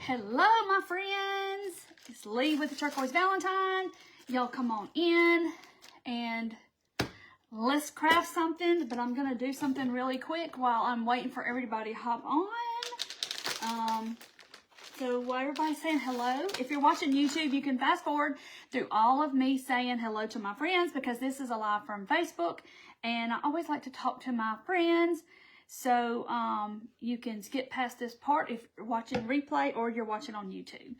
Hello, my friends. It's Lee with the Turquoise Valentine. Y'all come on in and let's craft something, but I'm going to do something really quick while I'm waiting for everybody to hop on. So while everybody's saying hello, if you're watching YouTube, you can fast forward through all of me saying hello to my friends because this is a live from Facebook, and I always like to talk to my friends. So you can skip past this part if you're watching replay or you're watching on YouTube.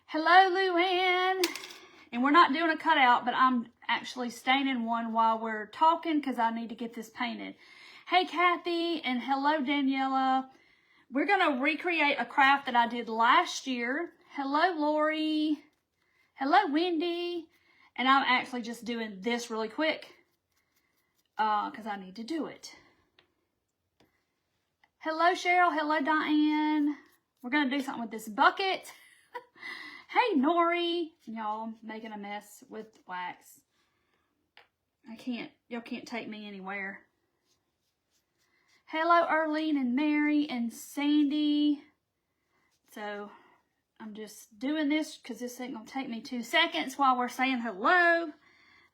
Hello, Luann. And we're not doing a cutout, but I'm actually staining one while we're talking because I need to get this painted. Hey, Kathy, and hello, Daniela. We're going to recreate a craft that I did last year. Hello, Lori. Hello, Wendy. And I'm actually just doing this really quick because I need to do it. Hello, Cheryl. Hello, Diane. We're going to do something with this bucket. Hey, Nori. Y'all making a mess with wax. Y'all can't take me anywhere. Hello, Erlene and Mary and Sandy. So, I'm just doing this because this ain't going to take me 2 seconds while we're saying hello.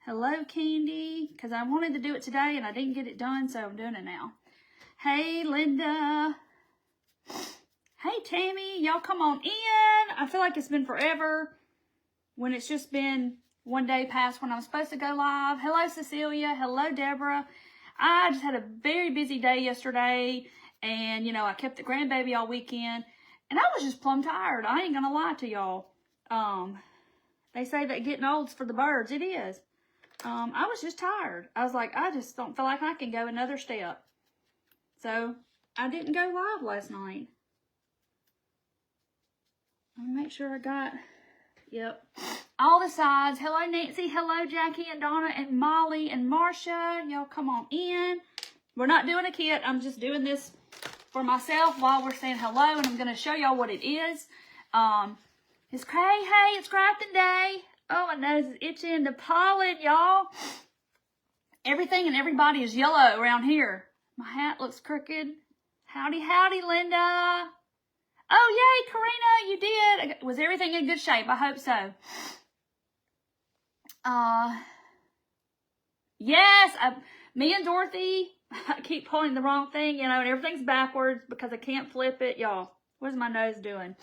Hello, Candy. Because I wanted to do it today and I didn't get it done, so I'm doing it now. Hey, Linda. Hey, Tammy. Y'all come on in. I feel like it's been forever when it's just been one day past when I'm supposed to go live. Hello, Cecilia. Hello, Deborah. I just had a very busy day yesterday, and, you know, I kept the grandbaby all weekend, and I was just plumb tired. I ain't gonna lie to y'all. They say that getting old's for the birds. It is. I was just tired. I was like, I just don't feel like I can go another step. So, I didn't go live last night. I'll make sure I got, yep, all the sides. Hello, Nancy. Hello, Jackie and Donna and Molly and Marcia. Y'all come on in. We're not doing a kit. I'm just doing this for myself while we're saying hello, and I'm going to show y'all what it is. It's crafting day. Oh, my nose is itching. The pollen, y'all. Everything and everybody is yellow around here. My hat looks crooked. Howdy, howdy, Linda. Oh, yay, Karina, you did. Was everything in good shape? I hope so. Yes, me and Dorothy, I keep pulling the wrong thing, you know, and everything's backwards because I can't flip it. Y'all, what's my nose doing?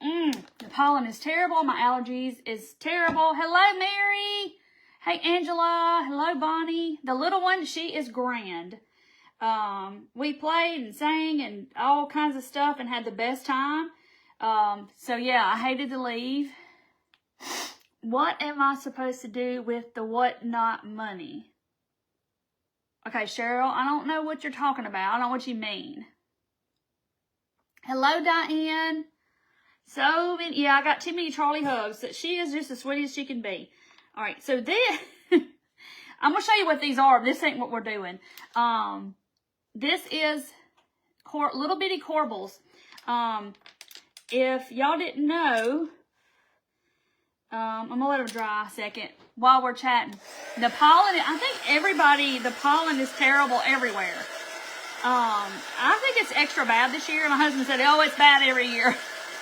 The pollen is terrible. My allergies is terrible. Hello, Mary. Hey, Angela. Hello, Bonnie. The little one, she is grand. We played and sang and all kinds of stuff and had the best time. So yeah, I hated to leave. What am I supposed to do with the whatnot money? Okay, Cheryl, I don't know what you're talking about. I don't know what you mean. Hello, Diane. So many, yeah, I got too many Charlie hugs. She is just as sweet as she can be. All right, so this, I'm going to show you what these are. This ain't what we're doing. This is little bitty corbels. If y'all didn't know, I'm going to let them dry a second while we're chatting. The pollen, I think the pollen is terrible everywhere. I think it's extra bad this year. My husband said, oh, it's bad every year.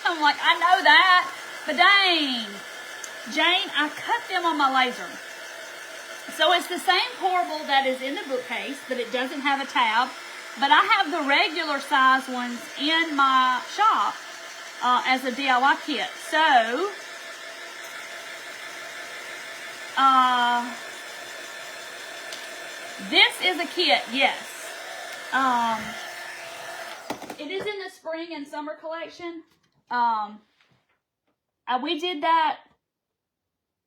I'm like, I know that, but dang. Jane, I cut them on my laser. So it's the same corbel that is in the bookcase, but it doesn't have a tab. But I have the regular size ones in my shop as a DIY kit. So, this is a kit, yes. It is in the spring and summer collection. We did that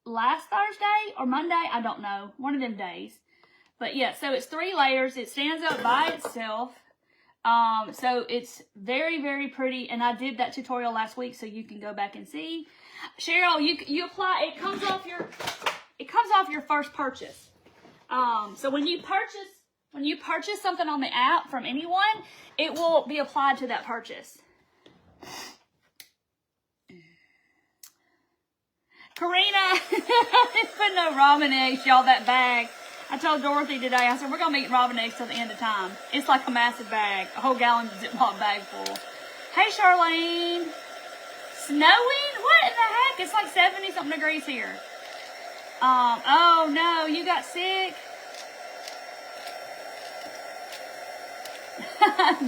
last Thursday or Monday, I don't know, one of them days. But yeah, so it's 3 layers. It stands up by itself. So it's very, very pretty. And I did that tutorial last week, so you can go back and see. Cheryl, you apply. It comes off your first purchase. So when you purchase something on the app from anyone, it will be applied to that purchase. Karina, put no ramen eggs, y'all, that bag. I told Dorothy today, I said, we're going to eat ramen eggs till the end of time. It's like a massive bag, a whole gallon Ziploc bag full. Hey, Charlene. Snowing? What in the heck? It's like 70 something degrees here. Oh no, you got sick?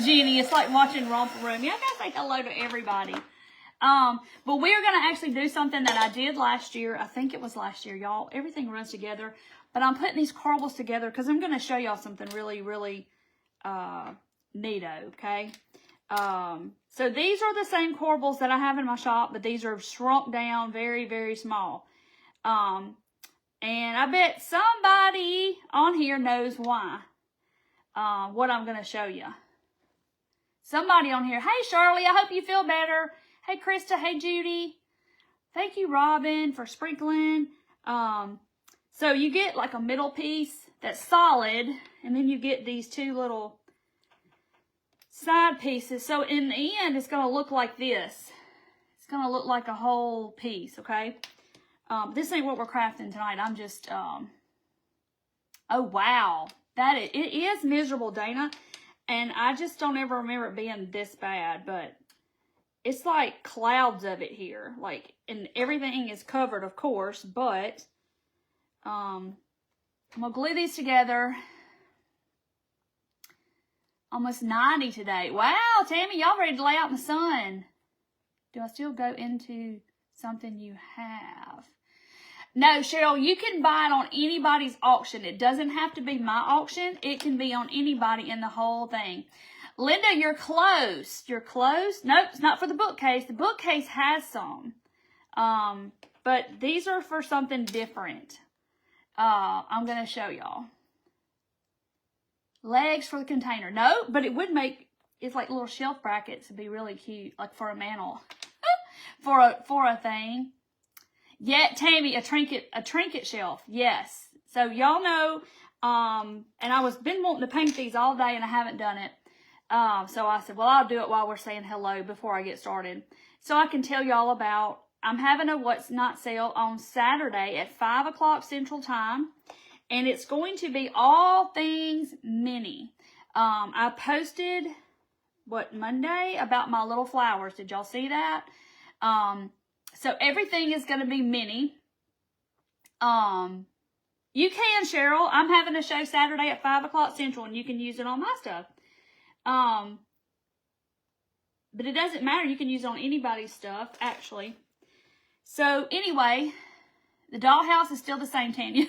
Jenny, it's like watching Romper Room. Yeah, I gotta say hello to everybody. But we are gonna actually do something that I did last year. I think it was last year, y'all. Everything runs together. But I'm putting these corbels together because I'm gonna show y'all something really, really neato, okay? So these are the same corbels that I have in my shop, but these are shrunk down, very, very small. And I bet somebody on here knows why. What I'm going to show you. Somebody on here. Hey, Shirley, I hope you feel better. Hey, Krista. Hey, Judy. Thank you, Robin, for sprinkling. So you get like a middle piece that's solid, and then you get these two little side pieces. So in the end, it's going to look like this. It's going to look like a whole piece, okay? This ain't what we're crafting tonight. I'm just, oh, wow. It is miserable, Dana. And I just don't ever remember it being this bad, but it's like clouds of it here. Like, and everything is covered, of course, but, I'm going to glue these together. Almost 90 today. Wow, Tammy, y'all ready to lay out in the sun. Do I still go into something you have? No, Cheryl, you can buy it on anybody's auction. It doesn't have to be my auction. It can be on anybody in the whole thing. Linda, you're close. You're close? Nope, it's not for the bookcase. The bookcase has some. But these are for something different. I'm going to show y'all. Legs for the container. No, but it would make, it's like little shelf brackets. It'd be really cute, like for a mantle. for a thing. Yeah, Tammy, a trinket shelf. Yes. So y'all know, and I been wanting to paint these all day and I haven't done it. So I said, well, I'll do it while we're saying hello before I get started. So I can tell y'all about, I'm having a What's Not sale on Saturday at 5 o'clock Central Time. And it's going to be all things mini. I posted, Monday about my little flowers. Did y'all see that? So everything is going to be mini. You can, Cheryl. I'm having a show Saturday at 5 o'clock Central, and you can use it on my stuff. But it doesn't matter. You can use it on anybody's stuff, actually. So anyway, the dollhouse is still the same, Tanya.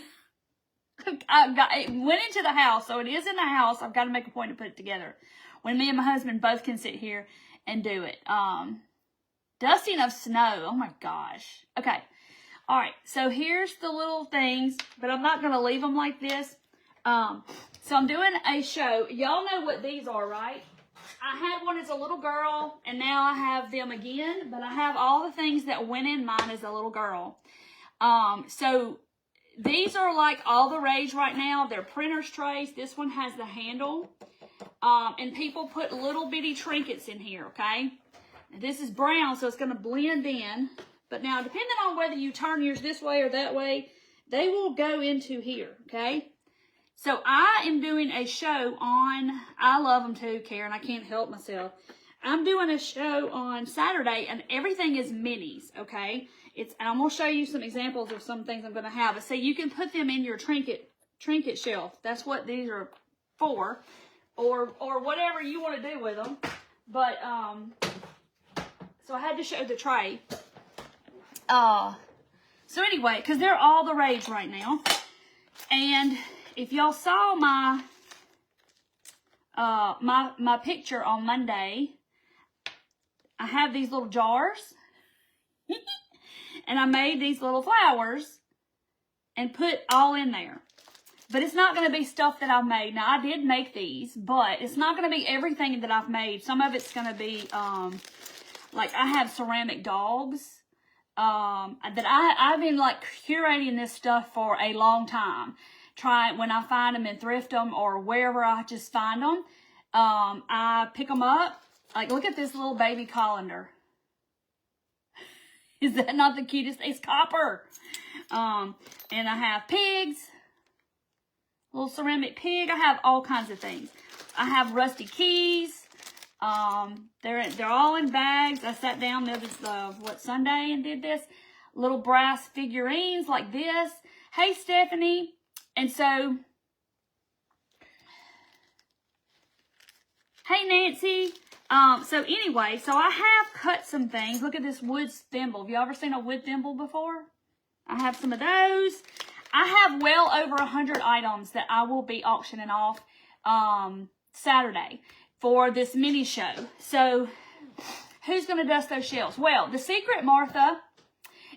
It went into the house, so it is in the house. I've got to make a point to put it together. When me and my husband both can sit here and do it. Dusting of snow. Oh my gosh. Okay. All right. So here's the little things, but I'm not going to leave them like this. So I'm doing a show. Y'all know what these are, right? I had one as a little girl, and now I have them again, but I have all the things that went in mine as a little girl. So these are like all the rage right now. They're printer's trays. This one has the handle. And people put little bitty trinkets in here, okay? And this is brown, so it's going to blend in. But now, depending on whether you turn yours this way or that way, they will go into here, okay? So I am doing a show on, I love them too, Karen. I can't help myself. I'm doing a show on Saturday, and everything is minis, okay? And I'm going to show you some examples of some things I'm going to have. So you can put them in your trinket shelf. That's what these are for. Or whatever you want to do with them. But, so I had to show the tray. So anyway, because they're all the rage right now. And if y'all saw my picture on Monday, I have these little jars. And I made these little flowers and put all in there. But it's not going to be stuff that I've made. Now, I did make these, but it's not going to be everything that I've made. Some of it's going to be, like I have ceramic dogs. That I've been like curating this stuff for a long time. When I find them and thrift them or wherever I just find them, I pick them up. Like, look at this little baby colander. Is that not the cutest? It's copper. And I have pigs. Little ceramic pig. I have all kinds of things. I have rusty keys. They're all in bags. I sat down there Sunday and did this. Little brass figurines like this. Hey, Stephanie. And so, hey, Nancy. So anyway, so I have cut some things. Look at this wood thimble. Have you ever seen a wood thimble before? I have some of those. I have well over 100 items that I will be auctioning off Saturday for this mini show. So who's going to dust those shelves? Well, the secret, Martha,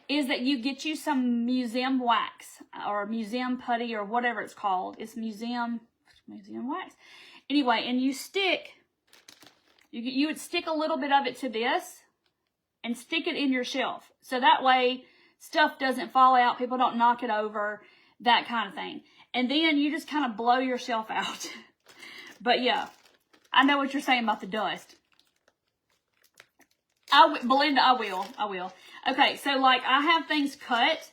is that you get you some museum wax or museum putty or whatever it's called. It's museum wax. Anyway, and you would stick a little bit of it to this and stick it in your shelf. So that way stuff doesn't fall out. People don't knock it over, that kind of thing. And then you just kind of blow your shelf out. But yeah, I know what you're saying about the dust. Belinda, I will. Okay, so like I have things cut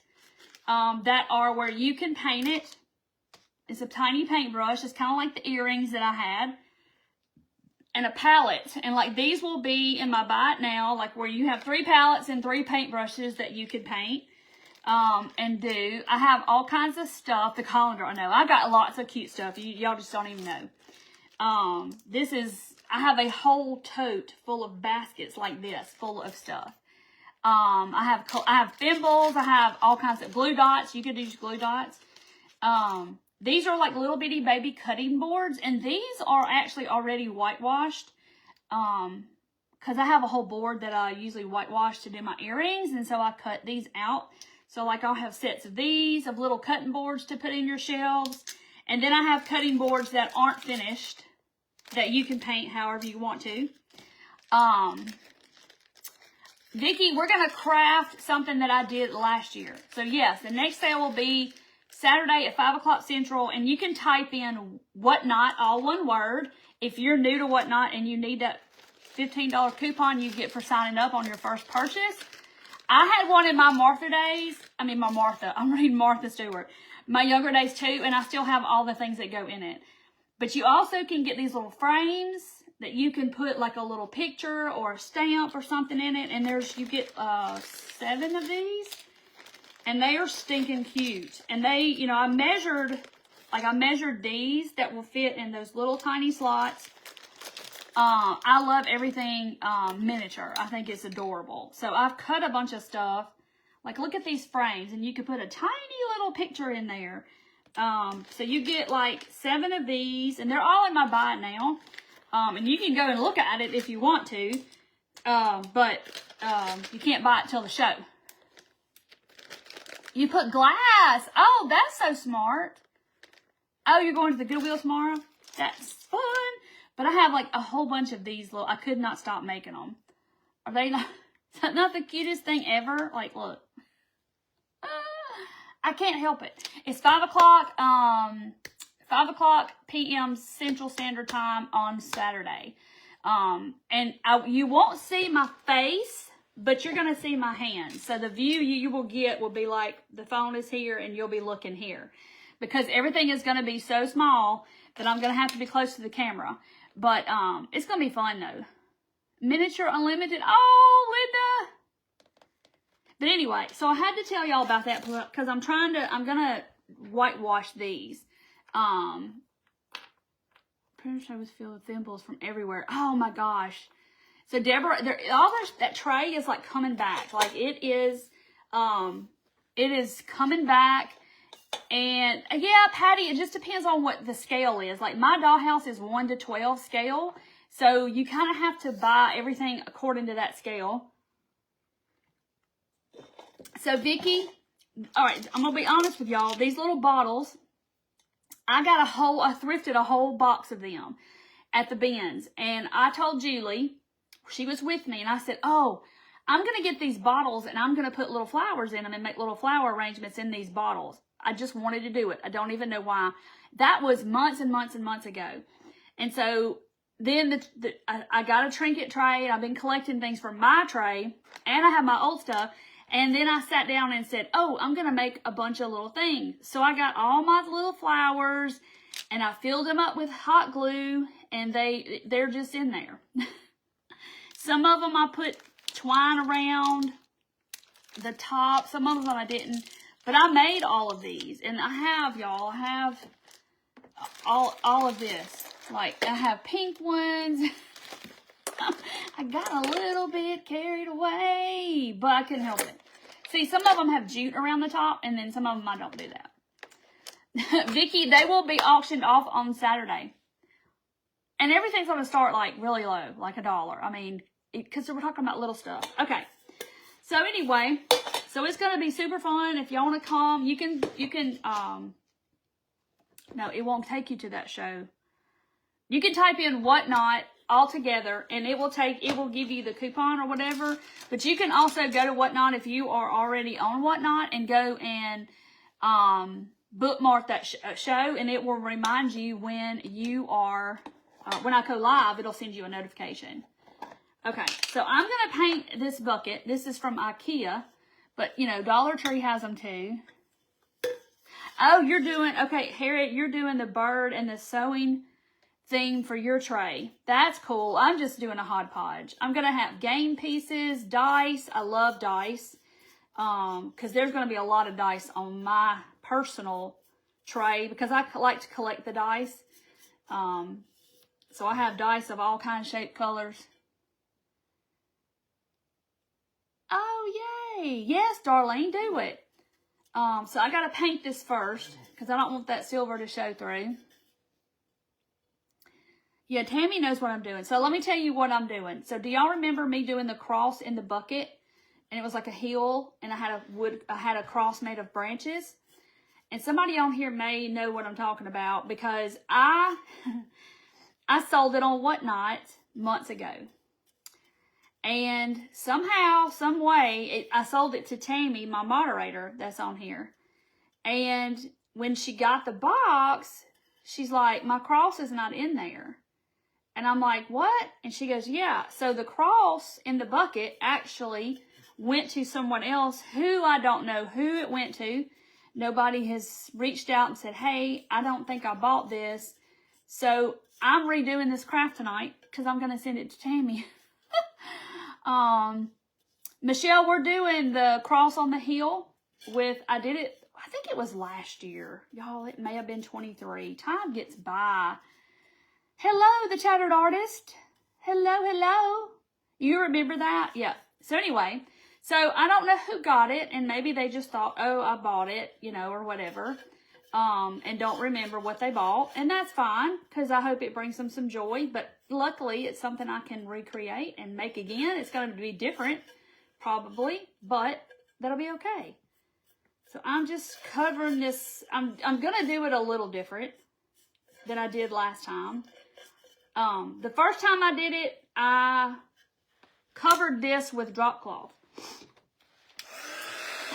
that are where you can paint it. It's a tiny paintbrush. It's kind of like the earrings that I had. And a palette. And like these will be in my buy it now, like where you have 3 palettes and 3 paintbrushes that you could paint and do. I have all kinds of stuff. The colander, I know. I got lots of cute stuff. Y'all just don't even know. I have a whole tote full of baskets like this, full of stuff. I have thimbles. I have all kinds of glue dots. You could use glue dots. These are like little bitty baby cutting boards, and these are actually already whitewashed, because I have a whole board that I usually whitewash to do my earrings, and so I cut these out. So like I'll have sets of these, of little cutting boards to put in your shelves, and then I have cutting boards that aren't finished, that you can paint however you want to. Vicki, we're going to craft something that I did last year. So yes, the next sale will be Saturday at 5 o'clock Central, and you can type in Whatnot, all one word. If you're new to Whatnot and you need that $15 coupon you get for signing up on your first purchase. I had one in my Martha days. I'm reading Martha Stewart. My younger days too, and I still have all the things that go in it. But you also can get these little frames that you can put like a little picture or a stamp or something in it. And you get 7 of these. And they are stinking cute. And they, I measured these that will fit in those little tiny slots. I love everything miniature. I think it's adorable. So I've cut a bunch of stuff. Like, look at these frames. And you can put a tiny little picture in there. So you get like 7 of these. And they're all in my buy it now. And you can go and look at it if you want to. But you can't buy it till the show. You put glass. Oh, that's so smart. Oh, you're going to the Goodwill tomorrow? That's fun. But I have like a whole bunch of these little, I could not stop making them. Are they not the cutest thing ever? Like, look. I can't help it. It's 5 o'clock p.m. Central Standard Time on Saturday. And you won't see my face, but you're going to see my hands. So the view you will get will be like the phone is here and you'll be looking here. Because everything is going to be so small that I'm going to have to be close to the camera. But it's going to be fun though. Miniature Unlimited. Oh, Linda. But anyway, so I had to tell y'all about that because I'm going to whitewash these. Pretty sure I was filled with thimbles from everywhere. Oh my gosh. So Deborah, that tray is like coming back. Like it is coming back. And yeah, Patty, it just depends on what the scale is. Like my dollhouse is 1 to 12 scale. So you kind of have to buy everything according to that scale. So Vicki, all right, I'm going to be honest with y'all. These little bottles, I thrifted a whole box of them at the bins. And I told Julie, she was with me, and I said, oh, I'm going to get these bottles and I'm going to put little flowers in them and make little flower arrangements in these bottles. I just wanted to do it. I don't even know why. That was months and months and months ago. And so then I got a trinket tray. I've been collecting things from my tray, and I have my old stuff. And then I sat down and said, oh, I'm going to make a bunch of little things. So I got all my little flowers and I filled them up with hot glue, and they're just in there. Some of them I put twine around the top. Some of them I didn't. But I made all of these. And I have, y'all, I have all of this. Like, I have pink ones. I got a little bit carried away, but I couldn't help it. See, some of them have jute around the top, and then some of them I don't do that. Vicky, they will be auctioned off on Saturday. And everything's going to start, like, really low, like $1. I mean, because we're talking about little stuff. Okay. So, anyway, so it's going to be super fun. If y'all want to come, you can, no, it won't take you to that show. You can type in Whatnot all together, and it will give you the coupon or whatever. But you can also go to Whatnot if you are already on Whatnot and go and bookmark that show, and it will remind you when you are, when I go live, it'll send you a notification. Okay, so I'm going to paint this bucket. This is from IKEA, but, you know, Dollar Tree has them too. Oh, you're doing, okay, Harriet, you're doing the bird and the sewing theme for your tray. That's cool. I'm just doing a hodgepodge. I'm going to have game pieces, dice. I love dice because there's going to be a lot of dice on my personal tray because I like to collect the dice. So I have dice of all kinds, shape, colors. Oh, yay. Yes, Darlene, do it. So I got to paint this first because I don't want that silver to show through. Yeah, Tammy knows what I'm doing. So let me tell you what I'm doing. So do y'all remember me doing the cross in the bucket? And it was like a hill, and I had a cross made of branches. And somebody on here may know what I'm talking about because I sold it on Whatnot months ago. And somehow, some way, I sold it to Tammy, my moderator that's on here. And when she got the box, she's like, my cross is not in there. And I'm like, what? And she goes, yeah. So the cross in the bucket actually went to someone else who I don't know who it went to. Nobody has reached out and said, hey, I don't think I bought this. So I'm redoing this craft tonight because I'm going to send it to Tammy. Michelle, we're doing the cross on the hill with, I did it, I think it was last year. Y'all, it may have been 23. Time gets by. Hello, the Chattered Artist. Hello, hello. You remember that? Yeah. So anyway, so I don't know who got it, and maybe they just thought, oh, I bought it, you know, or whatever, and don't remember what they bought, and that's fine, because I hope it brings them some joy, but luckily it's something I can recreate and make again. It's going to be different, probably, but that'll be okay. So I'm just covering this. I'm going to do it a little different than I did last time. The first time I did it, I covered this with drop cloth.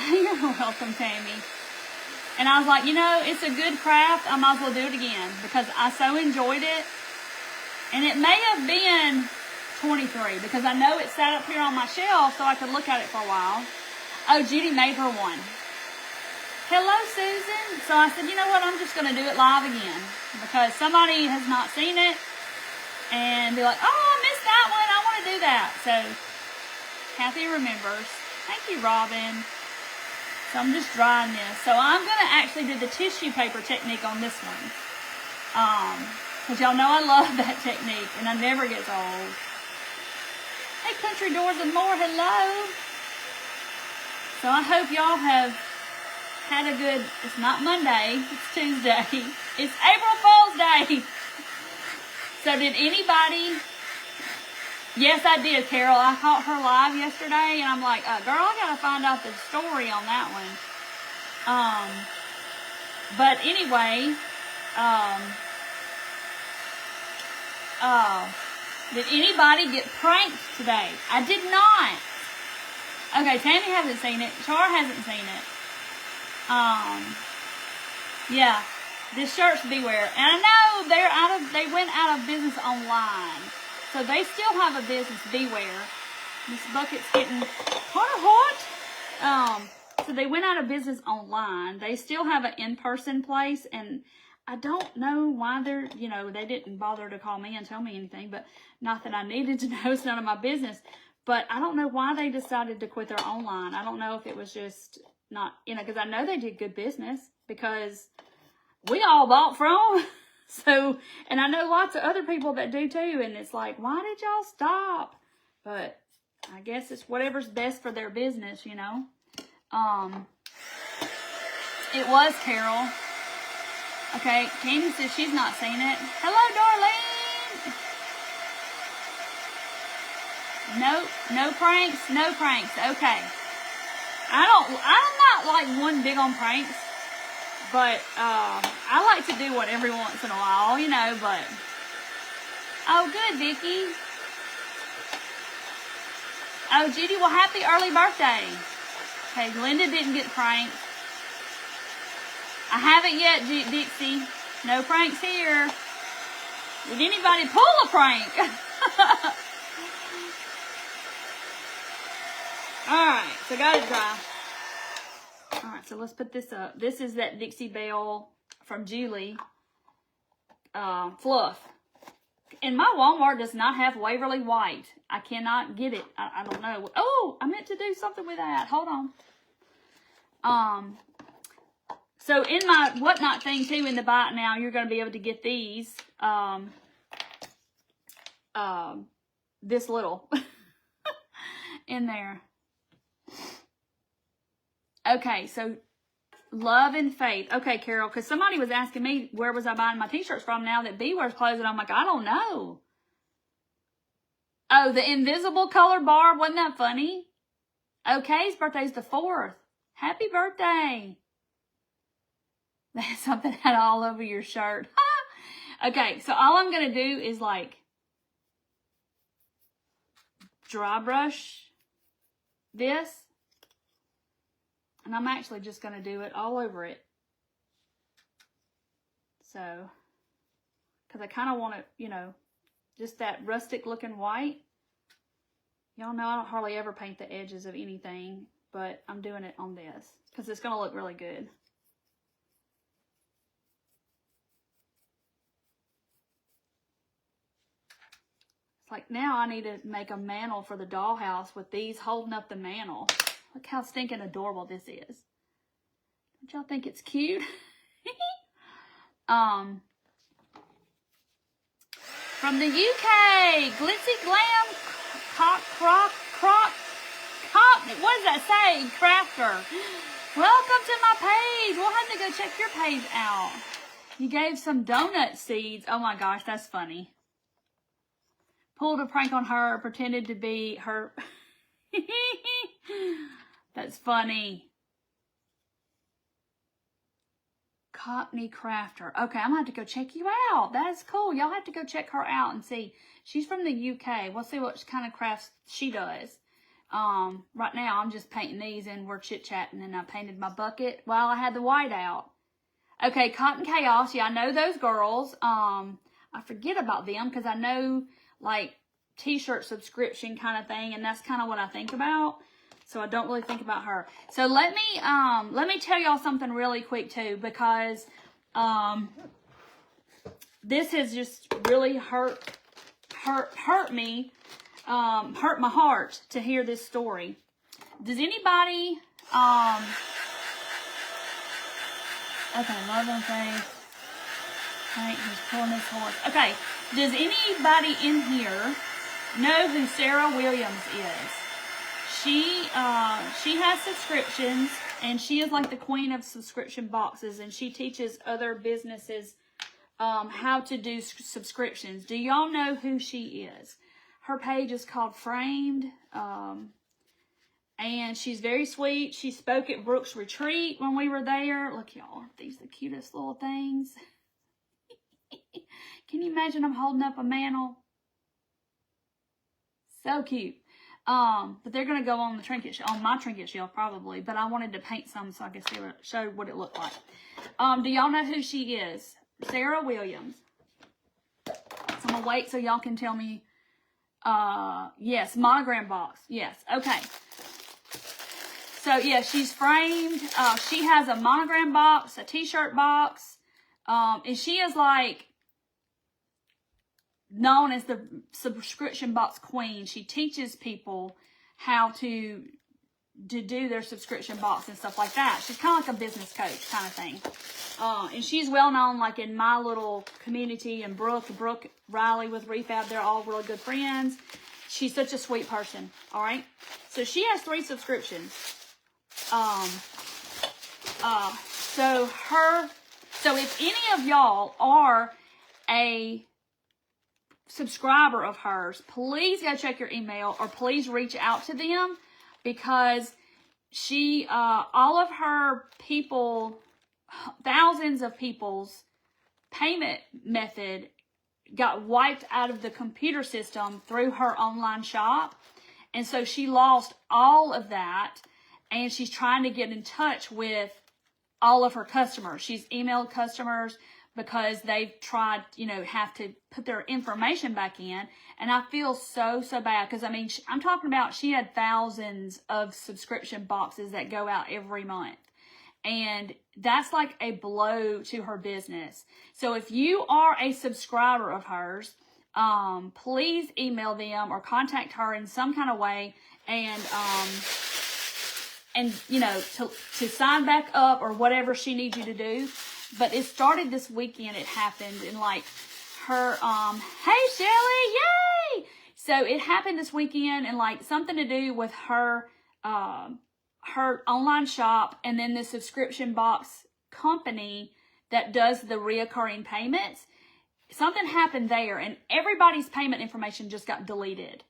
You're welcome, Tammy. And I was like, you know, it's a good craft. I might as well do it again because I so enjoyed it. And it may have been 23 because I know it sat up here on my shelf so I could look at it for a while. Oh, Judy made her one. Hello, Susan. So I said, you know what? I'm just going to do it live again because somebody has not seen it and be like, oh, I missed that one. I want to do that. So Kathy remembers. Thank you, Robin. So I'm just drying this. So I'm going to actually do the tissue paper technique on this one. Because y'all know I love that technique and I never gets old. Hey, Country Doors and More, hello. So I hope y'all have had a good, it's not Monday, it's Tuesday. It's April Fool's Day. So did anybody, yes I did, Carol. I caught her live yesterday and I'm like, girl, I gotta find out the story on that one. But anyway, did anybody get pranked today? I did not. Okay, Tammy hasn't seen it. Char hasn't seen it. Yeah, this shirt's Beware. And I know they went out of business online. So they still have a business, Beware. This bucket's getting hot. So they went out of business online. They still have an in-person place. And I don't know why they're, you know, they didn't bother to call me and tell me anything, but not that I needed to know. It's none of my business. But I don't know why they decided to quit their online. I don't know if it was just not, you know, because I know they did good business because we all bought from. So, and I know lots of other people that do too. And it's like, why did y'all stop? But I guess it's whatever's best for their business, you know. It was Carol. Okay, Candy says she's not seen it. Hello, Darlene. No pranks, no pranks. Okay. I'm not like one big on pranks, but I like to do one every once in a while, you know. But oh, good, Vicky. Oh, Judy, well, happy early birthday. Okay, Linda didn't get pranked. I haven't yet, Dixie. No pranks here. Did anybody pull a prank? Alright, so got it dry. Alright, so let's put this up. This is that Dixie Belle from Julie fluff. And my Walmart does not have Waverly White. I cannot get it. I don't know. Oh, I meant to do something with that. Hold on. So in my whatnot thing too, in the Buy It Now, you're going to be able to get these, this little in there. Okay, so Love and Faith. Okay, Carol, because somebody was asking me where was I buying my t-shirts from now that Bewear's closing. I'm like, I don't know. Oh, the invisible color bar. Wasn't that funny? Okay, his birthday's the 4th. Happy birthday. That's something had all over your shirt. Okay, so all I'm going to do is like dry brush this. And I'm actually just going to do it all over it. So, because I kind of want it, you know, just that rustic looking white. Y'all know I don't hardly ever paint the edges of anything, but I'm doing it on this because it's going to look really good. Like now I need to make a mantle for the dollhouse with these holding up the mantle. Look how stinking adorable this is. Don't y'all think it's cute? From the UK, Glitzy Glam Croc. What does that say? Crafter. Welcome to my page. We'll have to go check your page out. You gave some donut seeds. Oh my gosh, that's funny. Pulled a prank on her, pretended to be her. That's funny. Cockney Crafter. Okay, I'm going to have to go check you out. That is cool. Y'all have to go check her out and see. She's from the UK. We'll see what kind of crafts she does. Right now, I'm just painting these and we're chit-chatting, and I painted my bucket while I had the white out. Okay, Cotton Chaos. Yeah, I know those girls. I forget about them because I know like t-shirt subscription kind of thing, and that's kind of what I think about. So I don't really think about her. So let me tell y'all something really quick too, because this has just really hurt me, hurt my heart to hear this story. Does anybody okay, Love and Faith. Right, he's pulling his horse. Okay, does anybody in here know who Sarah Williams is? She has subscriptions, and she is like the queen of subscription boxes, and she teaches other businesses how to do subscriptions. Do y'all know who she is? Her page is called Framed, and she's very sweet. She spoke at Brooks Retreat when we were there. Look, y'all, these are the cutest little things. Can you imagine I'm holding up a mantle? So cute. But they're going to go on the trinket shelf, on my trinket shelf probably, but I wanted to paint some so I could show what it looked like. Do y'all know who she is? Sarah Williams. So I'm going to wait so y'all can tell me. Yes, monogram box. Yes, okay. So yeah, she's framed. She has a monogram box, a t-shirt box, And she is like known as the subscription box queen. She teaches people how to do their subscription box and stuff like that. She's kind of like a business coach kind of thing. And she's well known like in my little community, and Brooke Riley with Refab, they're all really good friends. She's such a sweet person. All right. So she has 3 subscriptions. So if any of y'all are a subscriber of hers, please go check your email or please reach out to them, because she, all of her people, thousands of people's payment method got wiped out of the computer system through her online shop. And so she lost all of that, and she's trying to get in touch with all of her customers. She's emailed customers because they've tried, have to put their information back in. And I feel so bad, because I mean, I'm talking about she had thousands of subscription boxes that go out every month. And that's like a blow to her business. So if you are a subscriber of hers, please email them or contact her in some kind of way, and to sign back up or whatever she needs you to do. But it started this weekend. It happened, and like her, hey Shelly, yay! So it happened this weekend, and like something to do with her, her online shop, and then the subscription box company that does the reoccurring payments. Something happened there, and everybody's payment information just got deleted.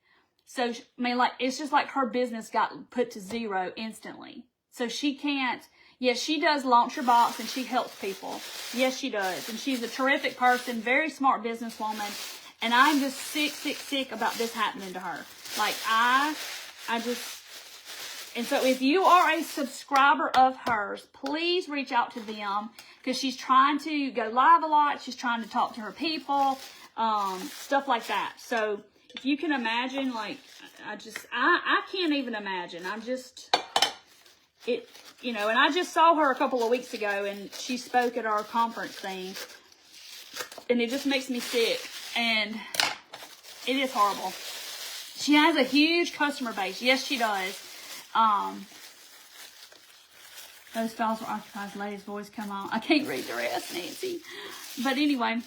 So, I mean, like, it's just like her business got put to 0 instantly. So she can't, yes, she does Launch Your Box, and she helps people. Yes, she does. And she's a terrific person, very smart businesswoman. And I'm just sick about this happening to her. Like, and so if you are a subscriber of hers, please reach out to them, because she's trying to go live a lot. She's trying to talk to her people, stuff like that. So if you can imagine, like, I can't even imagine. And I just saw her a couple of weeks ago, and she spoke at our conference thing, and it just makes me sick, and it is horrible. She has a huge customer base. Yes, she does. Those files were occupied. The lady's voice come on. I can't read the rest, Nancy. But anyway,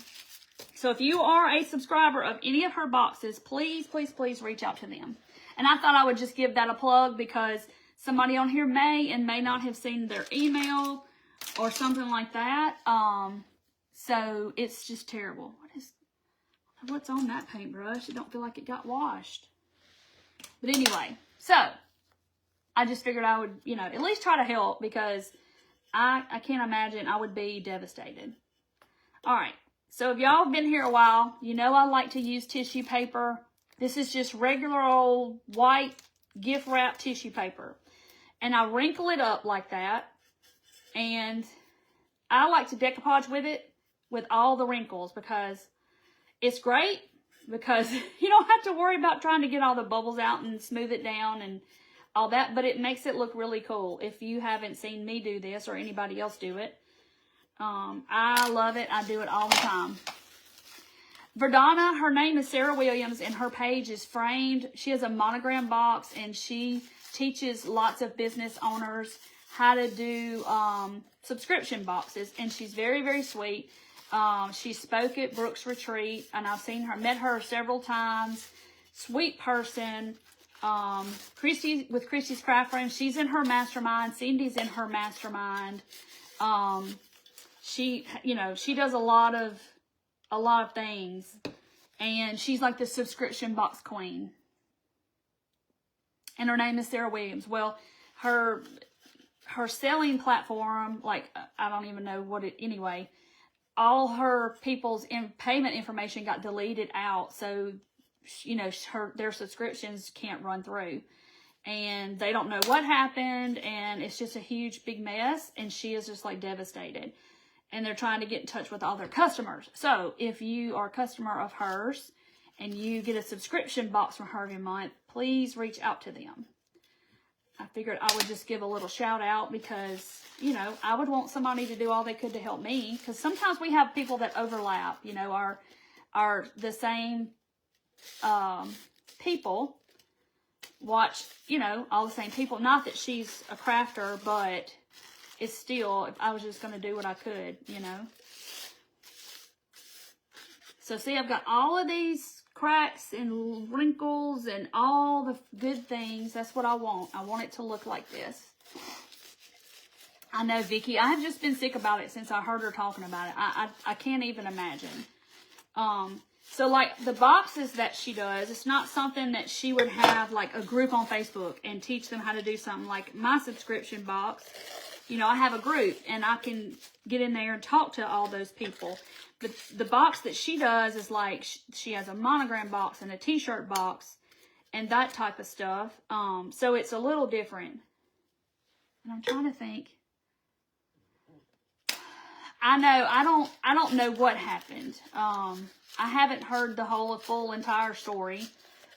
so if you are a subscriber of any of her boxes, please reach out to them. And I thought I would just give that a plug, because somebody on here may not have seen their email or something like that. So it's just terrible. What's on that paintbrush? It don't feel like it got washed. But anyway, so I just figured I would, at least try to help, because I can't imagine. I would be devastated. All right. So if y'all have been here a while, I like to use tissue paper. This is just regular old white gift wrap tissue paper. And I wrinkle it up like that. And I like to decoupage with it with all the wrinkles, because it's great, because you don't have to worry about trying to get all the bubbles out and smooth it down and all that, but it makes it look really cool. If you haven't seen me do this or anybody else do it, I love it. I do it all the time. Verdana, her name is Sarah Williams, and her page is framed. She has a monogram box, and she teaches lots of business owners how to do subscription boxes, and she's very sweet. She spoke at Brooks Retreat, and I've met her several times. Sweet person. Christy with Christy's Craft Room, she's in her mastermind. Cindy's in her mastermind. She does a lot of things, and she's like the subscription box queen. And her name is Sarah Williams. Well, her selling platform, like, I don't even know what it, anyway, all her people's payment information got deleted out. So, their subscriptions can't run through, and they don't know what happened, and it's just a huge big mess, and she is just like devastated, and they're trying to get in touch with all their customers. So if you are a customer of hers and you get a subscription box from her every month, please reach out to them. I figured I would just give a little shout out because, you know, I would want somebody to do all they could to help me. Because sometimes we have people that overlap, you know, are the same people, watch, you know, all the same people. Not that she's a crafter, but it's still, if I was just going to do what I could, you know. So see, I've got all of these cracks and wrinkles and all the good things. That's what I want. I want it to look like this. I know, Vicky, I have just been sick about it since I heard her talking about it. I can't even imagine. So like the boxes that she does, it's not something that she would have like a group on Facebook and teach them how to do something. Like my subscription box, you know, I have a group and I can get in there and talk to all those people. But the box that she does is like, she has a monogram box and a t-shirt box and that type of stuff. So it's a little different. And I'm trying to think. I know, I don't know what happened. I haven't heard the full entire story.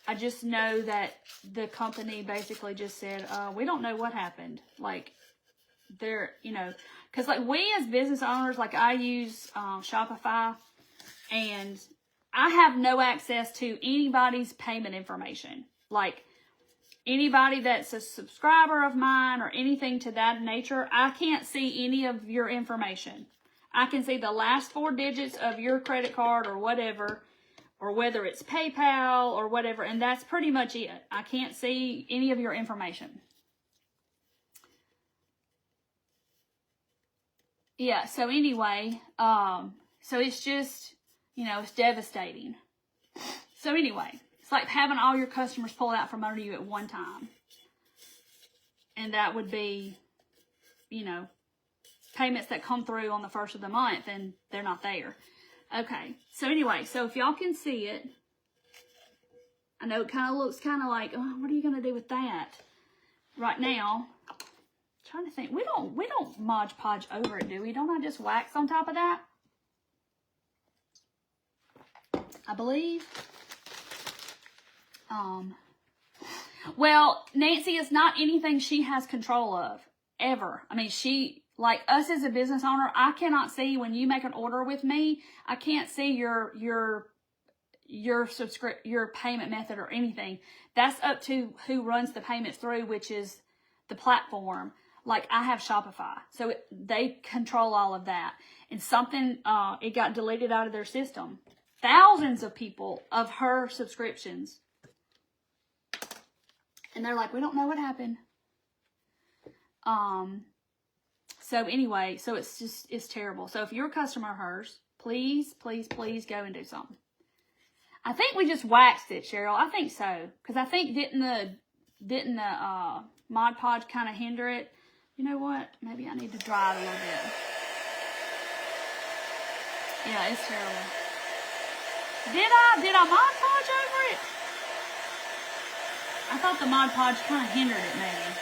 I just know that the company basically just said, we don't know what happened. Like, they're, you know, because like we as business owners, like I use Shopify and I have no access to anybody's payment information. Like anybody that's a subscriber of mine or anything to that nature, I can't see any of your information. I can see the last 4 digits of your credit card or whatever, or whether it's PayPal or whatever, and that's pretty much it. I can't see any of your information. Yeah, so anyway, so it's just, you know, it's devastating. So anyway, it's like having all your customers pull out from under you at one time. And that would be, you know, payments that come through on the first of the month and they're not there. Okay, so anyway, so if y'all can see it, I know it kind of looks kind of like, oh, what are you going to do with that? Right now, I'm trying to think, we don't Mod Podge over it, do we? Don't I just wax on top of that? I believe. Well, Nancy is not anything she has control of, ever. I mean, like us as a business owner, I cannot see when you make an order with me, I can't see your payment method or anything. That's up to who runs the payments through, which is the platform. Like I have Shopify, so they control all of that. And something, it got deleted out of their system. Thousands of people of her subscriptions. And they're like, we don't know what happened. So anyway, so it's terrible. So if you're a customer of hers, please, please, please go and do something. I think we just waxed it, Cheryl. I think so. Because I think didn't the Mod Podge kind of hinder it? You know what? Maybe I need to dry it a little bit. Yeah, it's terrible. Did I Mod Podge over it? I thought the Mod Podge kind of hindered it, maybe.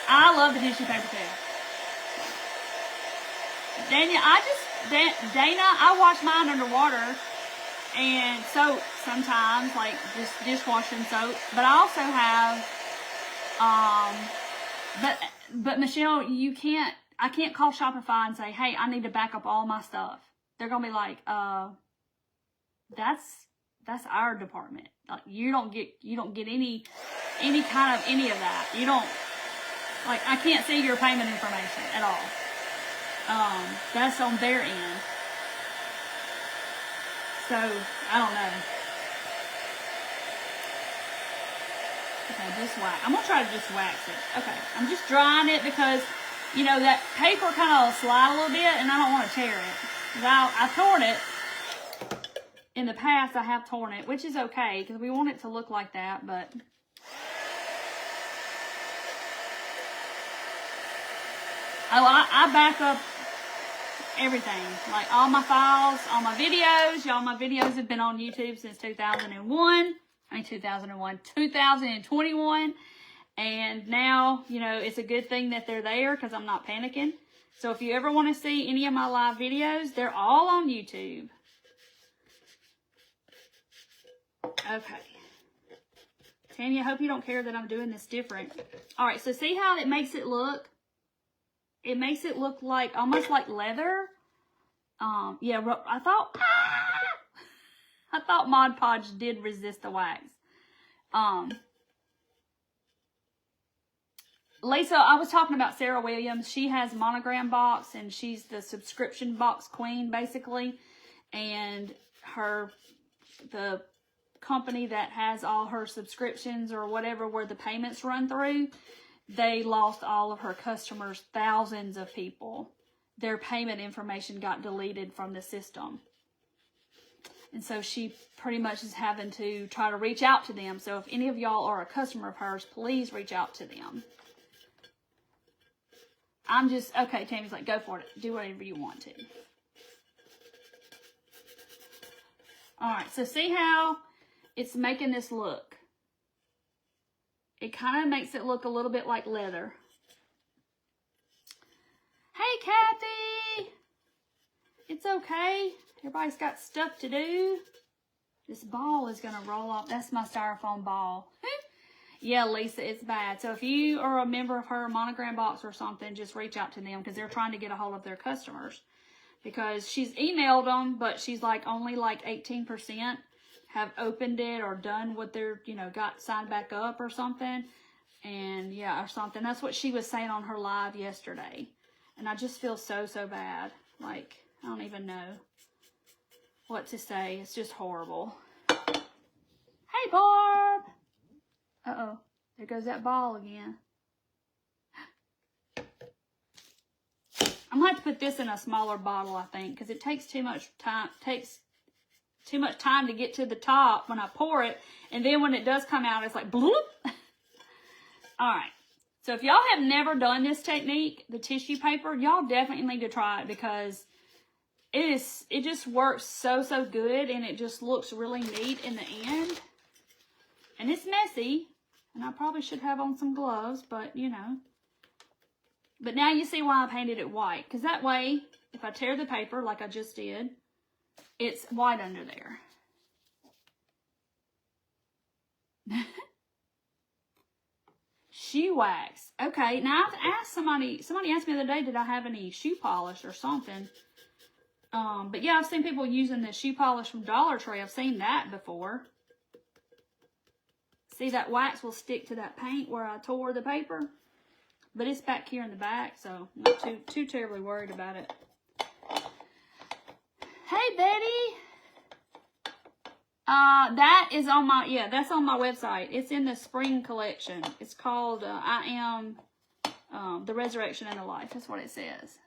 I love the tissue paper too. Dana, I wash mine underwater, and so sometimes like just dishwashing soap. But I also have, but Michelle, I can't call Shopify and say, hey, I need to back up all my stuff. They're gonna be like, that's our department. Like you don't get any kind of any of that. You don't, like, I can't see your payment information at all. That's on their end. So I don't know. Okay, just wax. I'm gonna try to just wax it. Okay, I'm just drying it because, you know, that paper kind of slide a little bit and I don't want to tear it. Now, I've torn it. In the past, I have torn it, which is okay because we want it to look like that, but I back up everything, like all my files, all my videos. Y'all, my videos have been on YouTube since 2021. 2021. And now, you know, it's a good thing that they're there because I'm not panicking. So if you ever want to see any of my live videos, they're all on YouTube. Okay. Tanya, I hope you don't care that I'm doing this different. All right, so see how it makes it look? It makes it look like, almost like leather. Yeah, I thought Mod Podge did resist the wax. Lisa, I was talking about Sarah Williams. She has Monogram Box, and she's the subscription box queen, basically. And the company that has all her subscriptions or whatever where the payments run through, they lost all of her customers, thousands of people. Their payment information got deleted from the system. And so she pretty much is having to try to reach out to them. So if any of y'all are a customer of hers, please reach out to them. Okay, Tammy's like, go for it. Do whatever you want to. Alright, so see how it's making this look? It kind of makes it look a little bit like leather. Hey, Kathy! It's okay. Everybody's got stuff to do. This ball is going to roll off. That's my styrofoam ball. Yeah, Lisa, it's bad. So if you are a member of her Monogram Box or something, just reach out to them because they're trying to get a hold of their customers. Because she's emailed them, but she's like only like 18% have opened it or done what they're, got signed back up or something. And yeah, or something. That's what she was saying on her live yesterday. And I just feel so, so bad. Like, I don't even know what to say. It's just horrible. Hey, Barb! Uh-oh. There goes that ball again. I'm going to have to put this in a smaller bottle, I think, because it takes too much time. Takes too much time to get to the top when I pour it. And then when it does come out, it's like bloop. All right. So if y'all have never done this technique, the tissue paper, y'all definitely need to try it because it just works so, so good. And it just looks really neat in the end. And it's messy. And I probably should have on some gloves, but But now you see why I painted it white. Because that way, if I tear the paper like I just did, it's white under there. Shoe wax. Okay, now I've asked somebody asked me the other day, did I have any shoe polish or something? But yeah, I've seen people using the shoe polish from Dollar Tree. I've seen that before. See, that wax will stick to that paint where I tore the paper. But it's back here in the back, so I'm not too terribly worried about it. Hey, Betty! That is on my, that's on my website. It's in the spring collection. It's called, I Am the Resurrection and the Life. That's what it says.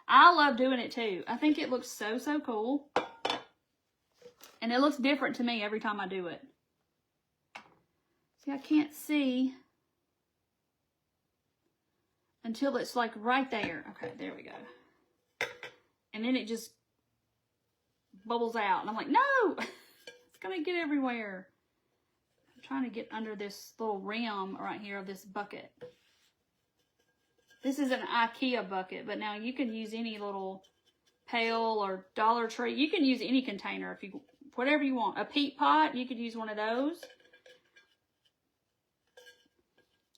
I love doing it too. I think it looks so, so cool. And it looks different to me every time I do it. See, I can't see until it's like right there. Okay, there we go. And then it just bubbles out. And I'm like, no! It's going to get everywhere. I'm trying to get under this little rim right here of this bucket. This is an IKEA bucket, but now you can use any little pail or Dollar Tree. You can use any container if you, whatever you want. A peat pot, you could use one of those.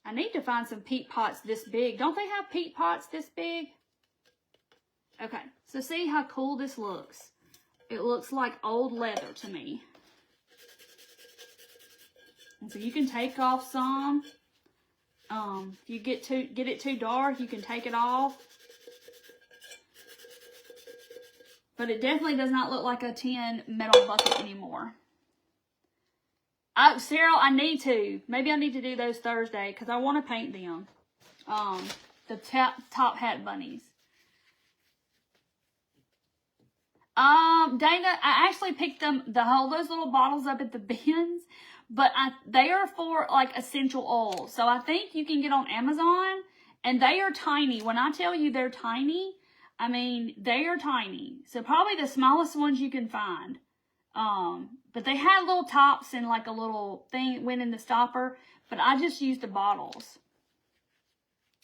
I need to find some peat pots this big. Don't they have peat pots this big? Okay, so see how cool this looks. It looks like old leather to me. And so you can take off some. If you get it too dark, you can take it off. But it definitely does not look like a tin metal bucket anymore. Oh, Cyril, I need to. Maybe I need to do those Thursday because I want to paint them. The top hat bunnies. Dana, I actually picked them, those little bottles up at the bins, but they are for like essential oils. So I think you can get on Amazon, and they are tiny. When I tell you they're tiny, I mean, they are tiny. So probably the smallest ones you can find. But they had little tops and like a little thing went in the stopper, but I just used the bottles.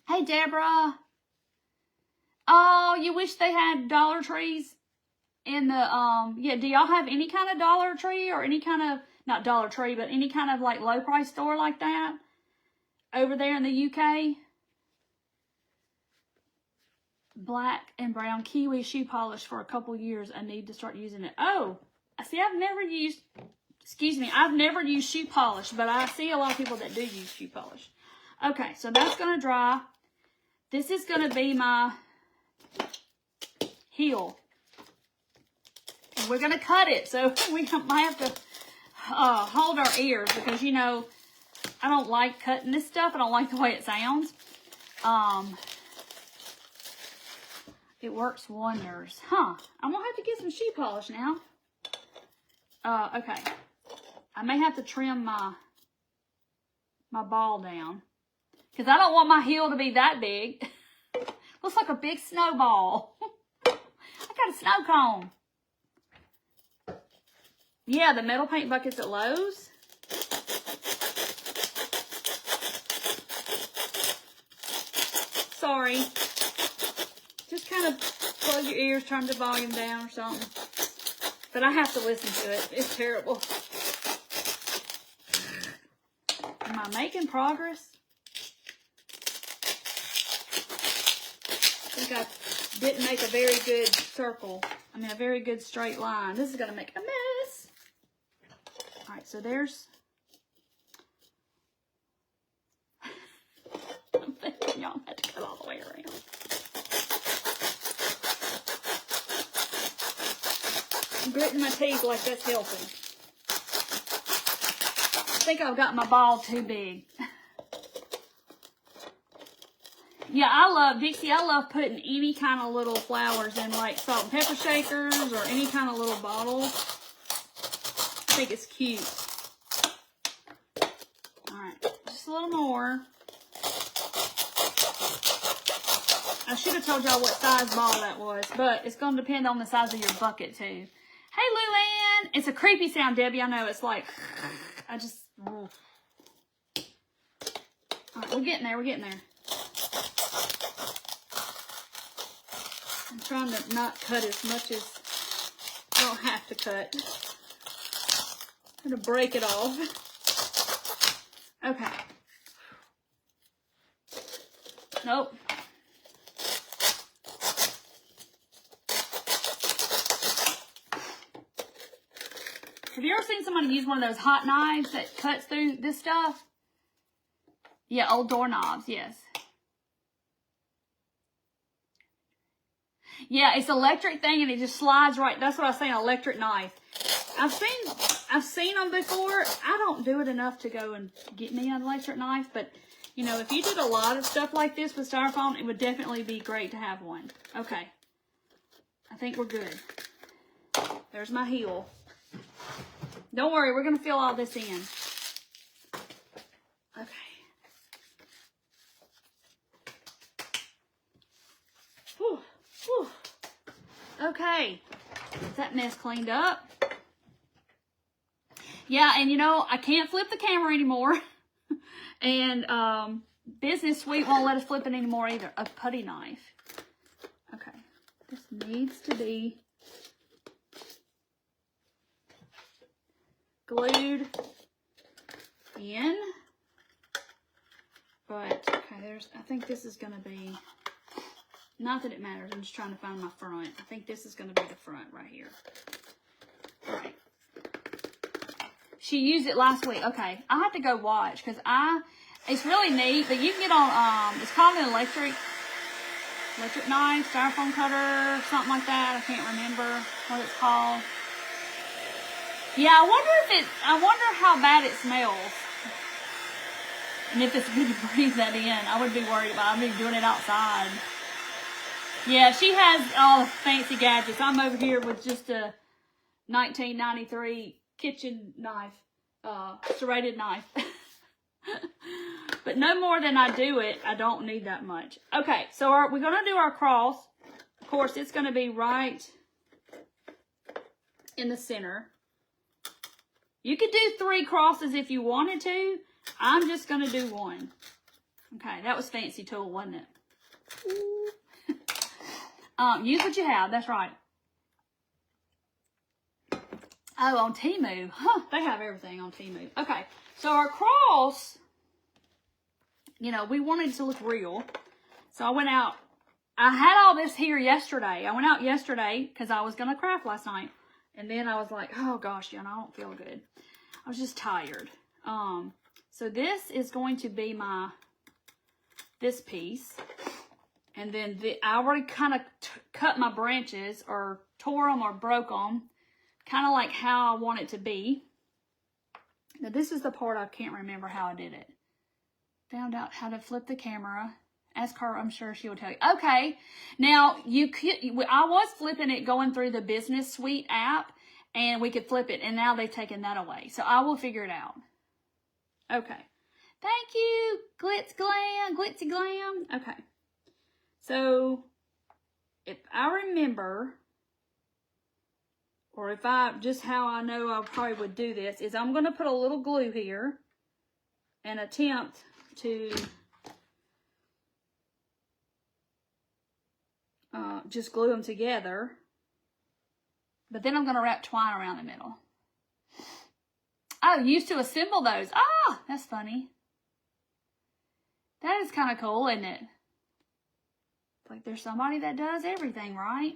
Hey, Deborah. Oh, you wish they had Dollar Trees in the, yeah, do y'all have any kind of Dollar Tree or any kind of not Dollar Tree, but any kind of like low price store like that over there in the UK. Black and brown kiwi shoe polish for a couple years. I need to start using it. Oh, see, I've never used shoe polish, but I see a lot of people that do use shoe polish. Okay, so that's going to dry. This is going to be my heel. And we're going to cut it, so we might have to hold our ears because, you know, I don't like cutting this stuff. I don't like the way it sounds. It works wonders. Huh. I'm going to have to get some shoe polish now. Okay. I may have to trim my ball down. Because I don't want my heel to be that big. Looks like a big snowball. I got a snow cone. Yeah, the metal paint buckets at Lowe's. Sorry. Just kind of plug your ears, turn the volume down or something. But I have to listen to it. It's terrible. Am I making progress? I think I didn't make a very good circle. I mean, a very good straight line. This is going to make a mess. All right, so there's... I'm thinking y'all had to cut all the way around. I'm gritting my teeth like that's helping. I think I've got my ball too big. Yeah, I love, Dixie, I love putting any kind of little flowers in, like salt and pepper shakers or any kind of little bottle. I think it's cute. Alright, just a little more. I should have told y'all what size ball that was, but it's going to depend on the size of your bucket, too. Hey, Luann! It's a creepy sound, Debbie. I know. It's like, I just... Alright, we're getting there. We're getting there. I'm trying to not cut as much as I don't have to cut. I'm going to break it off. Okay. Nope. Have you ever seen somebody use one of those hot knives that cuts through this stuff? Yeah, old doorknobs, yes. Yeah, it's an electric thing and it just slides right. That's what I was saying, electric knife. I've seen them before. I don't do it enough to go and get me an electric knife, but you know, if you did a lot of stuff like this with styrofoam, it would definitely be great to have one. Okay. I think we're good. There's my heel. Don't worry, we're going to fill all this in. Okay. Whew, whew. Okay. Is that mess cleaned up? Yeah, and you know, I can't flip the camera anymore. And Business Suite won't let us flip it anymore either. A putty knife. Okay. This needs to be glued in. But, okay, I think this is going to be, not that it matters, I'm just trying to find my front. I think this is going to be the front right here. All right. She used it last week. Okay, I have to go watch because it's really neat, but you can get on, it's called an electric knife, styrofoam cutter, something like that. I can't remember what it's called. Yeah, I wonder how bad it smells. And if it's good to breathe that in. I would be worried about it. I'd be doing it outside. Yeah, she has all the fancy gadgets. I'm over here with just a 1993 kitchen knife, serrated knife. But no more than I do it. I don't need that much. Okay, so we're going to do our cross. Of course, it's going to be right in the center. You could do 3 crosses if you wanted to. I'm just going to do 1. Okay, that was fancy tool, wasn't it? Use what you have. That's right. Oh, on Temu. Huh, they have everything on Temu. Okay, so our cross, you know, we wanted to look real. So I went out. I had all this here yesterday. I went out yesterday because I was going to craft last night. And then I was like, oh gosh, Jen, I don't feel good. I was just tired. So this is going to be this piece. And then I already kind of cut my branches or tore them or broke them. Kind of like how I want it to be. Now this is the part I can't remember how I did it. Found out how to flip the camera. Ask her, I'm sure she will tell you. Okay, now I was flipping it going through the Business Suite app, and we could flip it, and now they've taken that away. So I will figure it out. Okay. Thank you, Glitzy Glam. Okay. So if I remember, or if just how I know I probably would do this, is I'm going to put a little glue here and attempt to just glue them together. But then I'm going to wrap twine around the middle. Oh, used to assemble those. Ah, that's funny. That is kind of cool, isn't it? Like there's somebody that does everything, right?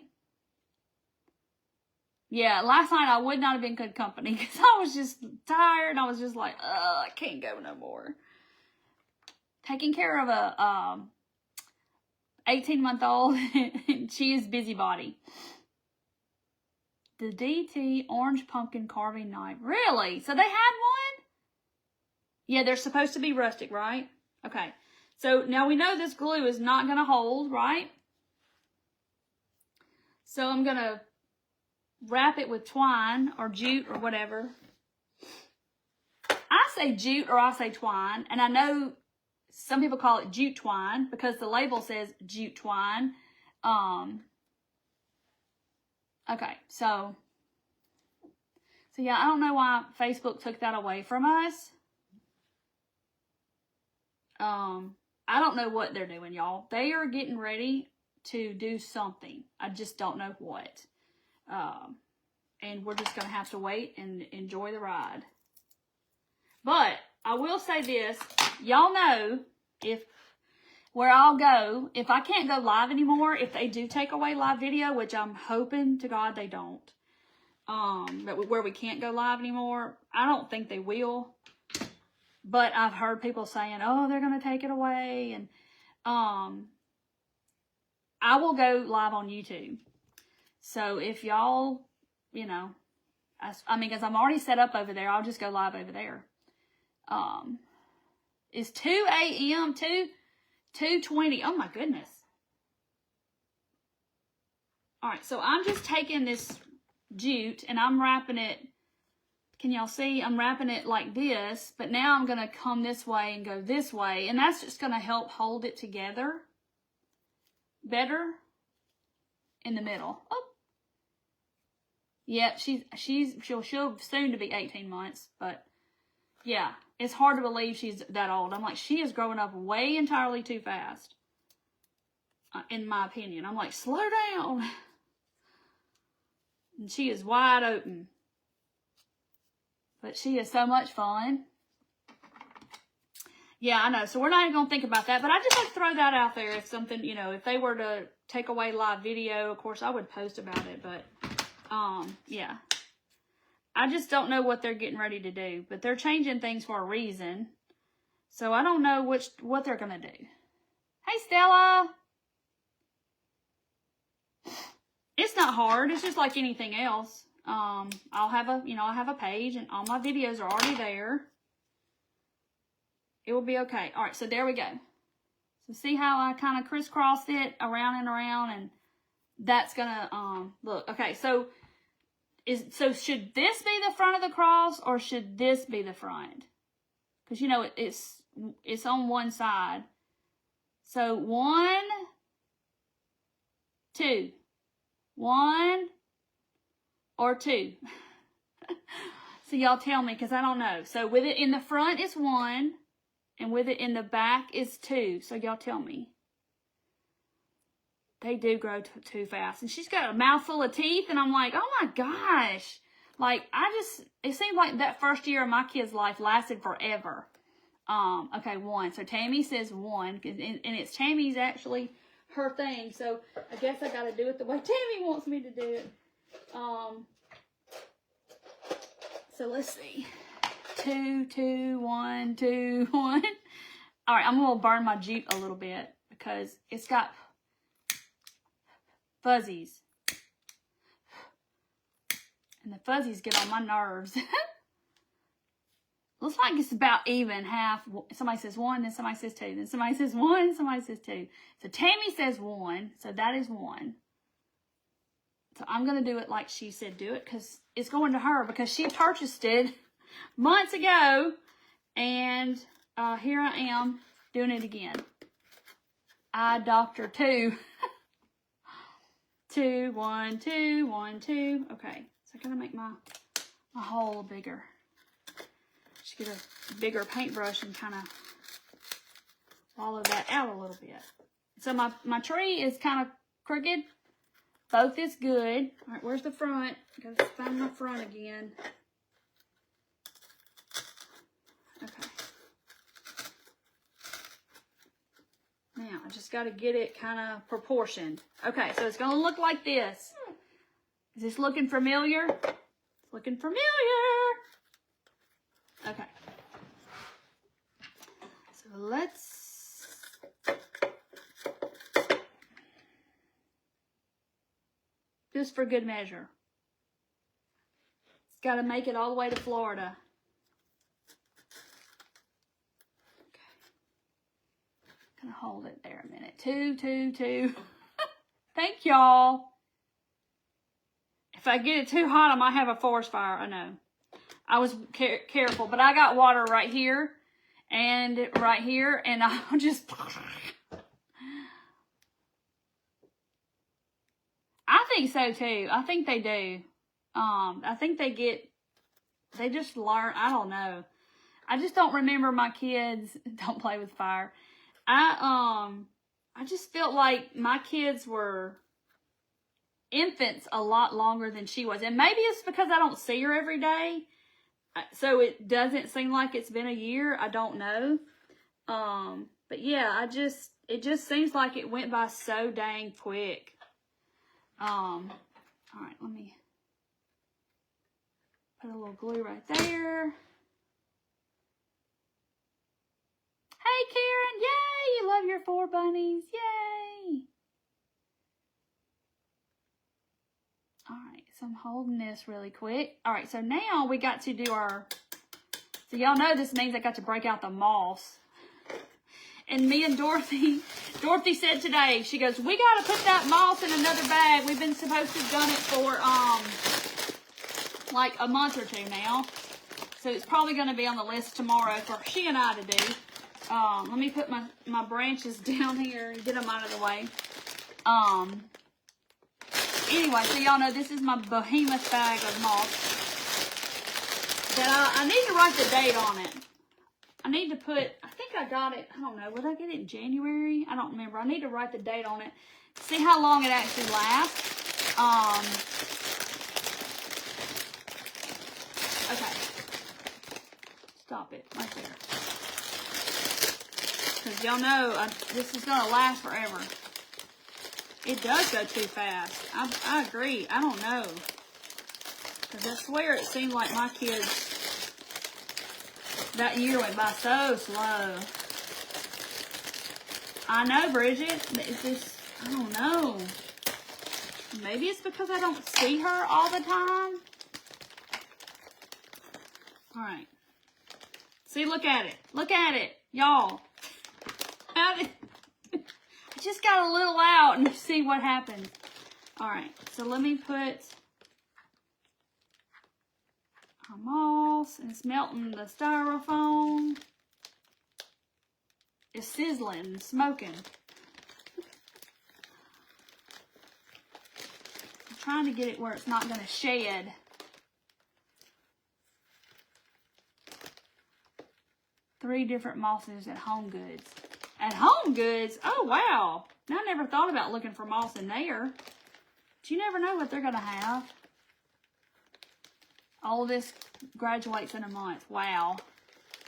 Yeah, last night I would not have been good company because I was just tired. I was just like, I can't go no more. Taking care of a 18-month-old, she is busybody. The DT Orange Pumpkin Carving Knife. Really? So they had one? Yeah, they're supposed to be rustic, right? Okay. So now we know this glue is not going to hold, right? So I'm going to wrap it with twine or jute or whatever. I say jute or I say twine. And I know some people call it jute twine because the label says jute twine. Okay, so yeah, I don't know why Facebook took that away from us. I don't know what they're doing, y'all. They are getting ready to do something. I just don't know what. And we're just going to have to wait and enjoy the ride. But I will say this. Y'all know where I'll go, if I can't go live anymore, if they do take away live video, which I'm hoping to God they don't, but where we can't go live anymore, I don't think they will. But I've heard people saying, oh, they're going to take it away. And I will go live on YouTube. So if y'all, you know, I mean, because I'm already set up over there, I'll just go live over there. It's 2 a.m., 2:20. Oh, my goodness. All right, so I'm just taking this jute and I'm wrapping it. Can y'all see? I'm wrapping it like this, but now I'm going to come this way and go this way, and that's just going to help hold it together better in the middle. Oh. Yeah, she'll soon to be 18 months, but yeah, it's hard to believe she's that old. I'm like, she is growing up way entirely too fast, in my opinion. I'm like, slow down. And she is wide open. But she is so much fun. Yeah, I know. So we're not even going to think about that. But I just like to throw that out there. If something, you know, if they were to take away live video, of course, I would post about it. But, yeah. I just don't know what they're getting ready to do. But they're changing things for a reason. So I don't know what they're going to do. Hey, Stella. It's not hard. It's just like anything else. I'll have a page and all my videos are already there. It will be okay. All right, so there we go. So see how I kind of crisscrossed it around and around, and that's gonna look okay. So should this be the front of the cross or should this be the front? Because you know it's on one side. So 1, 2, 1. Or 2. So y'all tell me, because I don't know. So with it in the front is 1, and with it in the back is 2. So y'all tell me. They do grow too fast. And she's got a mouthful of teeth, and I'm like, oh my gosh. Like, it seemed like that first year of my kid's life lasted forever. Okay, 1. So Tammy says 1, and it's Tammy's actually her thing. So I guess I got to do it the way Tammy wants me to do it. So let's see. 2, 2, 1, 2, 1. All right, I'm going to burn my Jeep a little bit because it's got fuzzies. And the fuzzies get on my nerves. Looks like it's about even, half. Somebody says 1, then somebody says 2. Then somebody says 1, somebody says 2. So Tammy says 1, so that is 1. So I'm going to do it like she said do it because it's going to her because she purchased it months ago. And here I am doing it again. Eye doctor 2. 2, 1, 2, 1, 2. Okay, so I'm going to make my hole bigger. Just get a bigger paintbrush and kind of follow that out a little bit. So my tree is kind of crooked. Both is good. All right, where's the front? Gotta find my front again. Okay. Now, I just got to get it kind of proportioned. Okay, so it's going to look like this. Is this looking familiar? It's looking familiar. Okay. So let's... just for good measure. It's got to make it all the way to Florida. Gonna hold it there a minute. 2, 2, 2. Thank y'all. If I get it too hot, I might have a forest fire. I know. I was careful, but I got water right here and right here, and I'll just... I think so too. I think they do. I think they just learn. I don't know. I just don't remember my kids don't play with fire. I just felt like my kids were infants a lot longer than she was. And maybe it's because I don't see her every day. So it doesn't seem like it's been a year. I don't know. But yeah, it just seems like it went by so dang quick. All right, let me put a little glue right there. Hey, Karen, yay, you love your 4 bunnies, yay. All right, so I'm holding this really quick. All right, so now we got to do our, so y'all know this means I got to break out the moss. And me and Dorothy said today, she goes, we got to put that moss in another bag. We've been supposed to have done it for, like a month or 2 now. So it's probably going to be on the list tomorrow for she and I to do. Let me put my branches down here and get them out of the way. Anyway, so y'all know this is my behemoth bag of moss. That I need to write the date on it. I need to put, I think I got it, I don't know, would I get it in January? I don't remember. I need to write the date on it. See how long it actually lasts. Okay. Stop it right there. Because y'all know this is going to last forever. It does go too fast. I agree. I don't know. Because I swear it seemed like my kids... that year went by so slow. I know, Bridget. It's just, I don't know. Maybe it's because I don't see her all the time. All right. See, look at it. Look at it, y'all. I just got a little out and see what happens. All right. So let me put... moss, and it's melting the styrofoam. It's sizzling and smoking. I'm trying to get it where it's not going to shed. Three different mosses at Home Goods. At Home Goods? Oh, wow. I never thought about looking for moss in there. But you never know what they're going to have. All of this graduates in a month. Wow.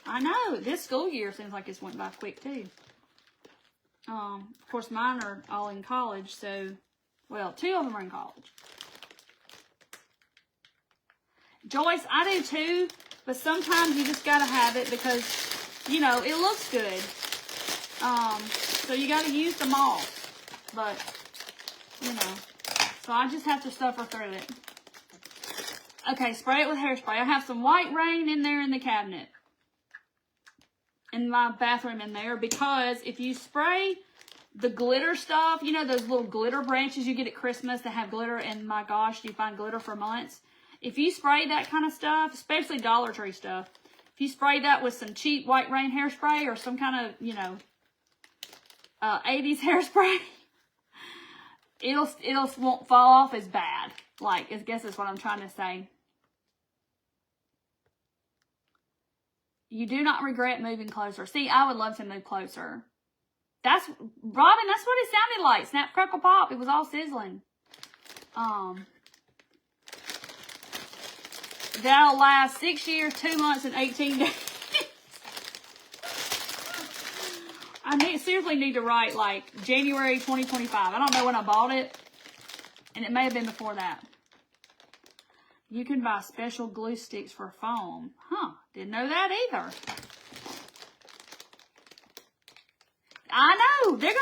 I know. This school year seems like it's went by quick, too. Of course, mine are all in college, so, well, 2 of them are in college. Joyce, I do, too, but sometimes you just got to have it because, you know, it looks good. So you got to use them all. But, you know, so I just have to suffer through it. Okay, spray it with hairspray. I have some White Rain in there in the cabinet. In my bathroom in there. Because if you spray the glitter stuff, you know those little glitter branches you get at Christmas that have glitter, and my gosh, you find glitter for months. If you spray that kind of stuff, especially Dollar Tree stuff, if you spray that with some cheap White Rain hairspray or some kind of, you know, 80s hairspray, it'll won't fall off as bad. Like, I guess that's what I'm trying to say. You do not regret moving closer. See, I would love to move closer. That's, Robin, that's what it sounded like. Snap, crackle, pop. It was all sizzling. That'll last 6 years, 2 months, and 18 days. I seriously need to write, like, January 2025. I don't know when I bought it. And it may have been before that. You can buy special glue sticks for foam. Huh. Didn't know that either. I know. They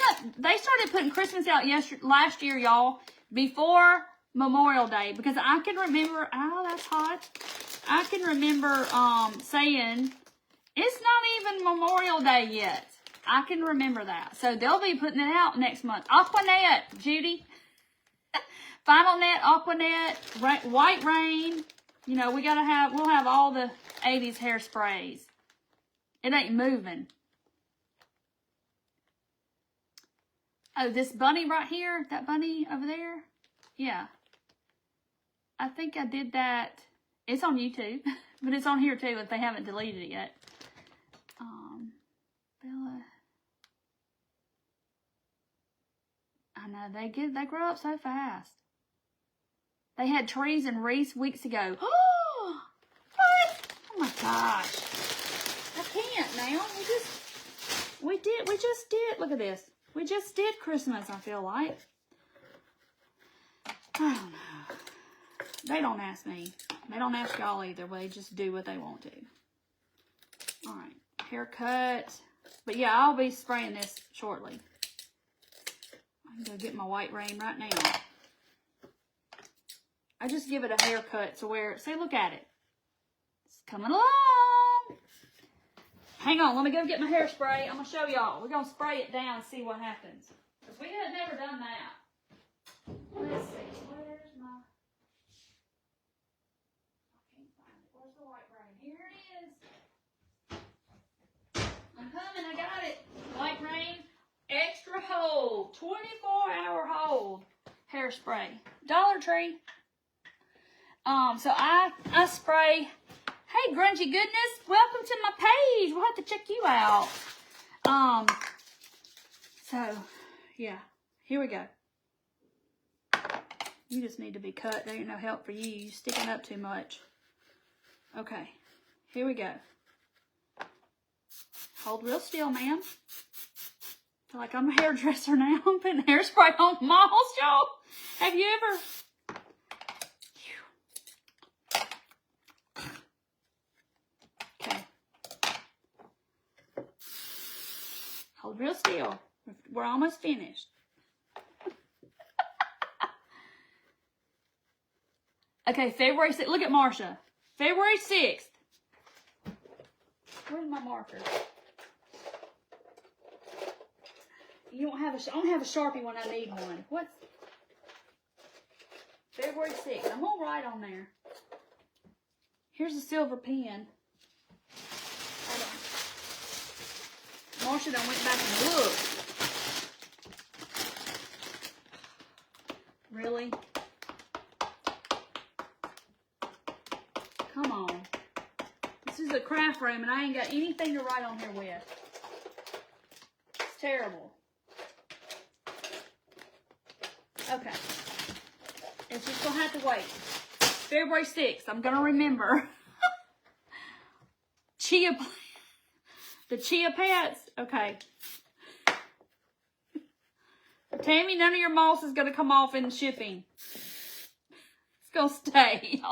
started putting Christmas out last year, y'all. Before Memorial Day. Because I can remember, oh, that's hot. I can remember saying, it's not even Memorial Day yet. I can remember that. So they'll be putting it out next month. Aquanet, Judy. Final Net, Aquanet, White Rain. You know, we'll have all the 80s hairsprays. It ain't moving. Oh, this bunny right here, that bunny over there. Yeah. I think I did that. It's on YouTube, but it's on here too if they haven't deleted it yet. Bella. I know, they grow up so fast. They had trees in Reese weeks ago. Oh, what? Oh my gosh. I can't now. We just did. Look at this. We just did Christmas, I feel like. I don't know. They don't ask me. They don't ask y'all either. They just do what they want to. All right. Haircut. But yeah, I'll be spraying this shortly. I can go get my White Rain right now. I just give it a haircut to where, see, look at it. It's coming along. Hang on, let me go get my hairspray. I'm going to show y'all. We're going to spray it down and see what happens. Because we had never done that. Let's see. Where's my... I can't find it. Where's the White Rain? Here it is. I'm coming. I got it. White Rain. Extra hold. 24-hour hold. Hairspray. Dollar Tree. So I spray. Hey, Grungy Goodness, welcome to my page. We'll have to check you out. So, yeah, here we go. You just need to be cut. There ain't no help for you. You're sticking up too much. Okay, here we go. Hold real still, ma'am. Feel like I'm a hairdresser now. I'm putting hairspray on malls, y'all. Have you ever... Hold real still. We're almost finished. Okay, February 6th. Look at Marsha. February 6th. Where's my marker? You don't have I don't have a Sharpie when I need one. What? February 6th. I'm going to write on there. Here's a silver pen. Hold on. Marsha done went back and looked. Really? Come on. This is a craft room and I ain't got anything to write on here with. It's terrible. Okay. It's just gonna have to wait. February 6th. I'm going to remember. The Chia Pets. Okay. Tammy, none of your moss is going to come off in shipping. It's going to stay.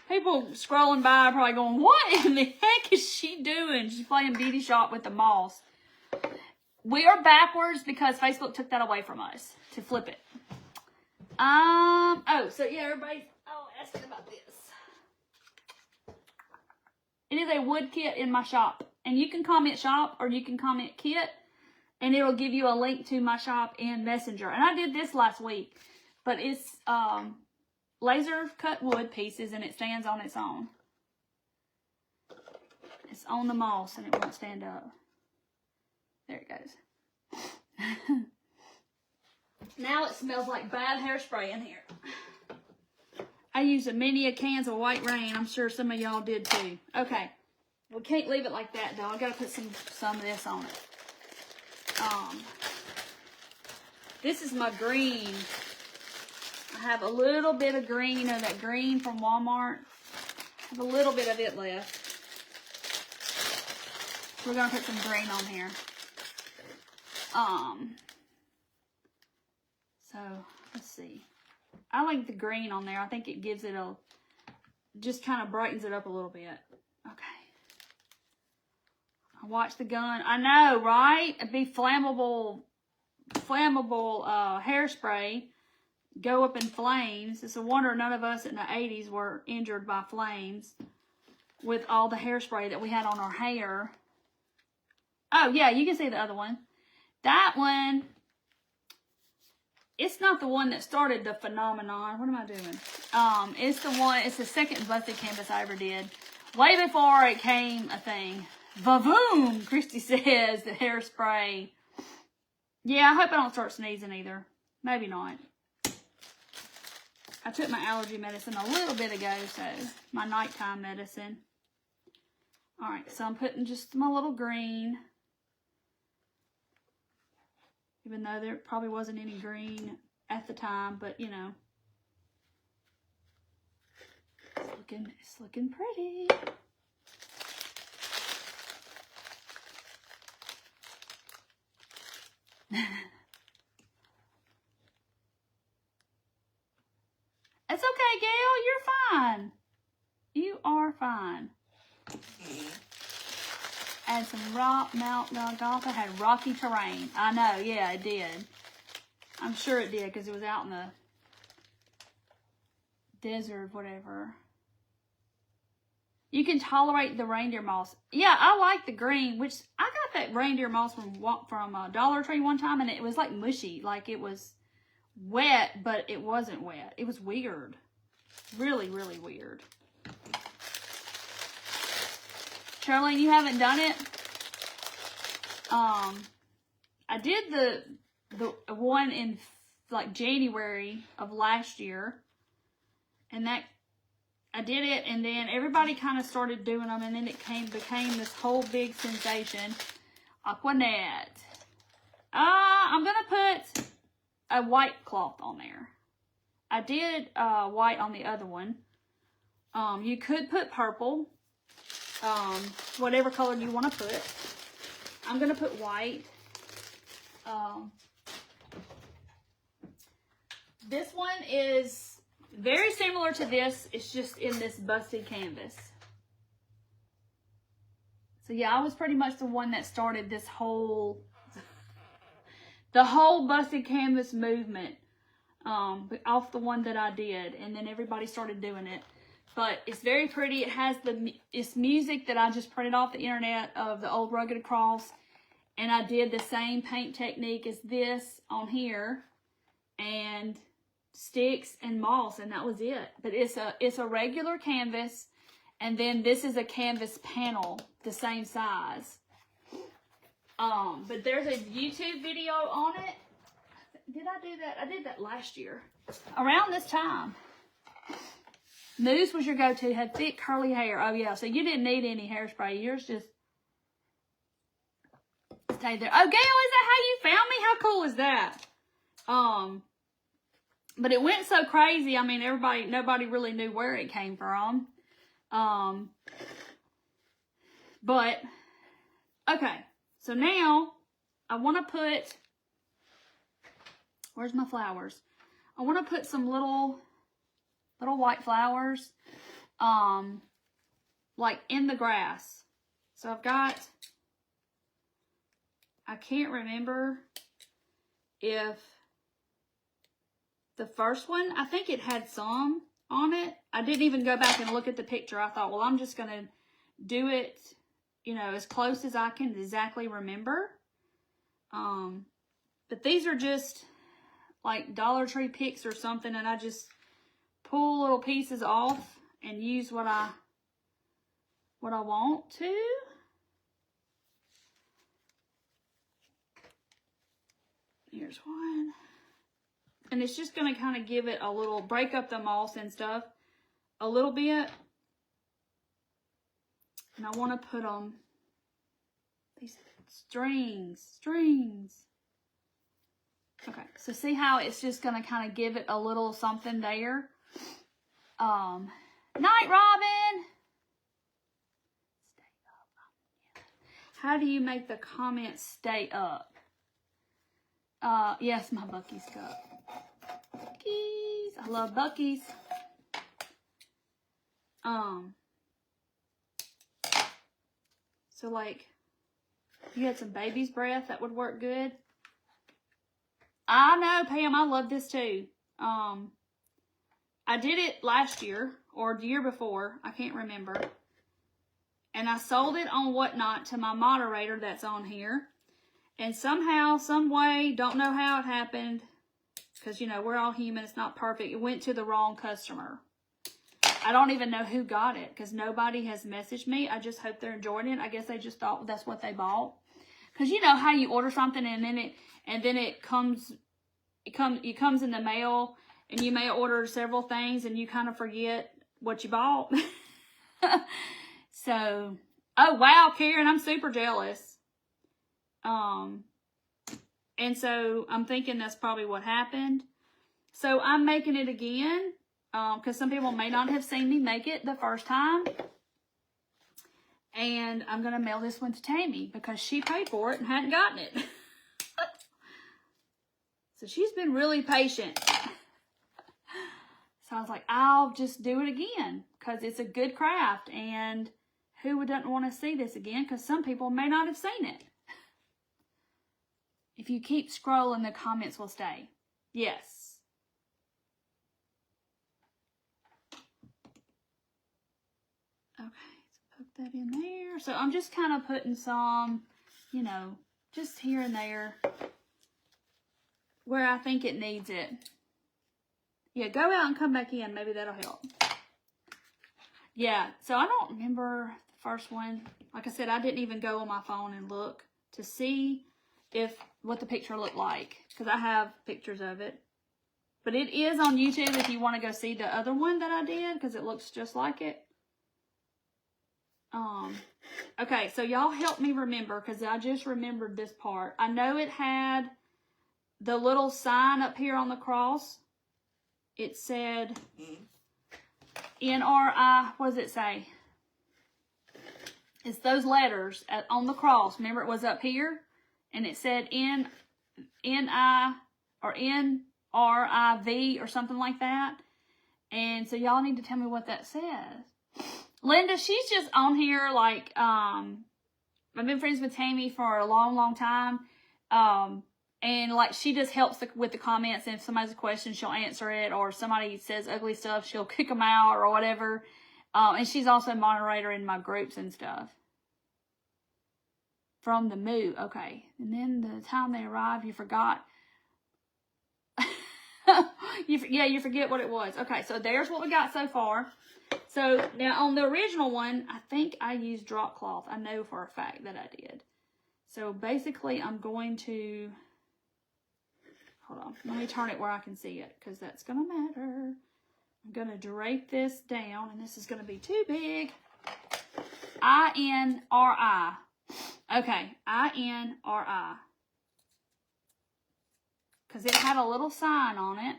People scrolling by are probably going, what in the heck is she doing? She's playing beauty shop with the moss. We are backwards because Facebook took that away from us to flip it. Oh, so yeah, everybody's asking about this. It is a wood kit in my shop. And you can comment shop or you can comment kit. And it'll give you a link to my shop in Messenger. And I did this last week. But it's laser cut wood pieces and it stands on its own. It's on the moss and it won't stand up. There it goes. Now it smells like bad hairspray in here. I used a many cans of White Rain. I'm sure some of y'all did too. Okay. We can't leave it like that though. I gotta put some of this on it. This is my green. I have a little bit of green, that green from Walmart. I have a little bit of it left. We're gonna put some green on here. So let's see. I like the green on there. I think it gives it just kind of brightens it up a little bit. Okay. I watch the gun. I know, right? It'd be flammable hairspray. Go up in flames. It's a wonder none of us in the 80s were injured by flames with all the hairspray that we had on our hair. Oh, yeah, you can see the other one. That one, it's not the one that started the phenomenon. What am I doing? It's the second busted canvas I ever did. Way before it came a thing. Vavoom, Christy says, the hairspray. Yeah, I hope I don't start sneezing either. Maybe not. I took my allergy medicine a little bit ago, so my nighttime medicine. Alright, so I'm putting just my little green. Even though there probably wasn't any green at the time, but you know. It's looking pretty. It's okay, Gail. You're fine. You are fine. Add some Mount Golgotha had rocky terrain. I know, yeah, it did. I'm sure it did because it was out in the desert, whatever. You can tolerate the reindeer moss. Yeah, I like the green, which I got that reindeer moss from Dollar Tree one time, and it was like mushy. Like it was wet, but it wasn't wet. It was weird. Really, really weird. Charlene, you haven't done it? I did the one in like January of last year. And that, I did it, and then everybody kind of started doing them, and then it became this whole big sensation. Aquanet. I'm going to put a white cloth on there. I did white on the other one. You could put purple. Whatever color you want to put. I'm going to put white. This one is very similar to this. It's just in this busted canvas. So yeah, I was pretty much the one that started this the whole busted canvas movement. Off the one that I did, and then everybody started doing it. But it's very pretty. It has it's music that I just printed off the internet of the old Rugged Cross, and I did the same paint technique as this on here, and sticks and moss, and that was it. But it's a regular canvas, and then this is a canvas panel the same size. But there's a YouTube video on it. Did I do that? I did that last year around this time. Mousse was your go-to, had thick curly hair. Oh yeah, so you didn't need any hairspray. Yours just stayed there. Oh, Gail, is that how you found me? How cool is that? But it went so crazy. I mean, nobody really knew where it came from. But, okay. So now, I want to put, where's my flowers? I want to put some little white flowers, like in the grass. So I've got, I can't remember if the first one, I think it had some on it. I didn't even go back and look at the picture. I thought, well, I'm just going to do it, you know, as close as I can exactly remember. But these are just like Dollar Tree picks or something, and I just pull little pieces off and use what I want to. Here's one. And it's just going to kind of give it a little, break up the moss and stuff a little bit. And I want to put them, these strings. Okay, so see how it's just going to kind of give it a little something there. Night, Robin. Stay up. How do you make the comments stay up? Yes, my Buc-ee's cup. Buc-ee's. I love Buc-ee's. So like, if you had some baby's breath, that would work good. I know, Pam, I love this too. I did it last year or the year before. I can't remember. And I sold it on Whatnot to my moderator that's on here. And somehow, some way, don't know how it happened, because, you know, we're all human. It's not perfect. It went to the wrong customer. I don't even know who got it, because nobody has messaged me. I just hope they're enjoying it. I guess they just thought that's what they bought. Because you know how you order something and then it comes in the mail, and you may order several things and you kind of forget what you bought. So, oh wow, Karen, I'm super jealous. And so I'm thinking that's probably what happened. So I'm making it again, because some people may not have seen me make it the first time. And I'm going to mail this one to Tammy because she paid for it and hadn't gotten it. So she's been really patient. So I was like, I'll just do it again because it's a good craft, and who doesn't want to see this again? Because some people may not have seen it. If you keep scrolling, the comments will stay. Yes. Okay, so put that in there. So I'm just kind of putting some, you know, just here and there where I think it needs it. Yeah, go out and come back in. Maybe that'll help. Yeah, so I don't remember the first one. Like I said, I didn't even go on my phone and look to see what the picture looked like, because I have pictures of it. But it is on YouTube if you want to go see the other one that I did, because it looks just like it. Okay, so y'all help me remember, because I just remembered this part. I know it had the little sign up here on the cross. It said NRI, what does it say? It's those letters on the cross. Remember, it was up here, and it said N-I or N-R-I-V or something like that. And so y'all need to tell me what that says. Linda, she's just on here like, I've been friends with Tammy for a long, long time. And like, she just helps with the comments, and if somebody has a question, she'll answer it, or somebody says ugly stuff, she'll kick them out or whatever. And she's also a moderator in my groups and stuff. From the moo, okay. And then the time they arrived, you forgot. You forget what it was. Okay, so there's what we got so far. So now on the original one, I think I used drop cloth. I know for a fact that I did. So basically, I'm going to, hold on, let me turn it where I can see it, because that's going to matter. I'm going to drape this down, and this is going to be too big. I-N-R-I. Okay, I-N-R-I. Because it had a little sign on it.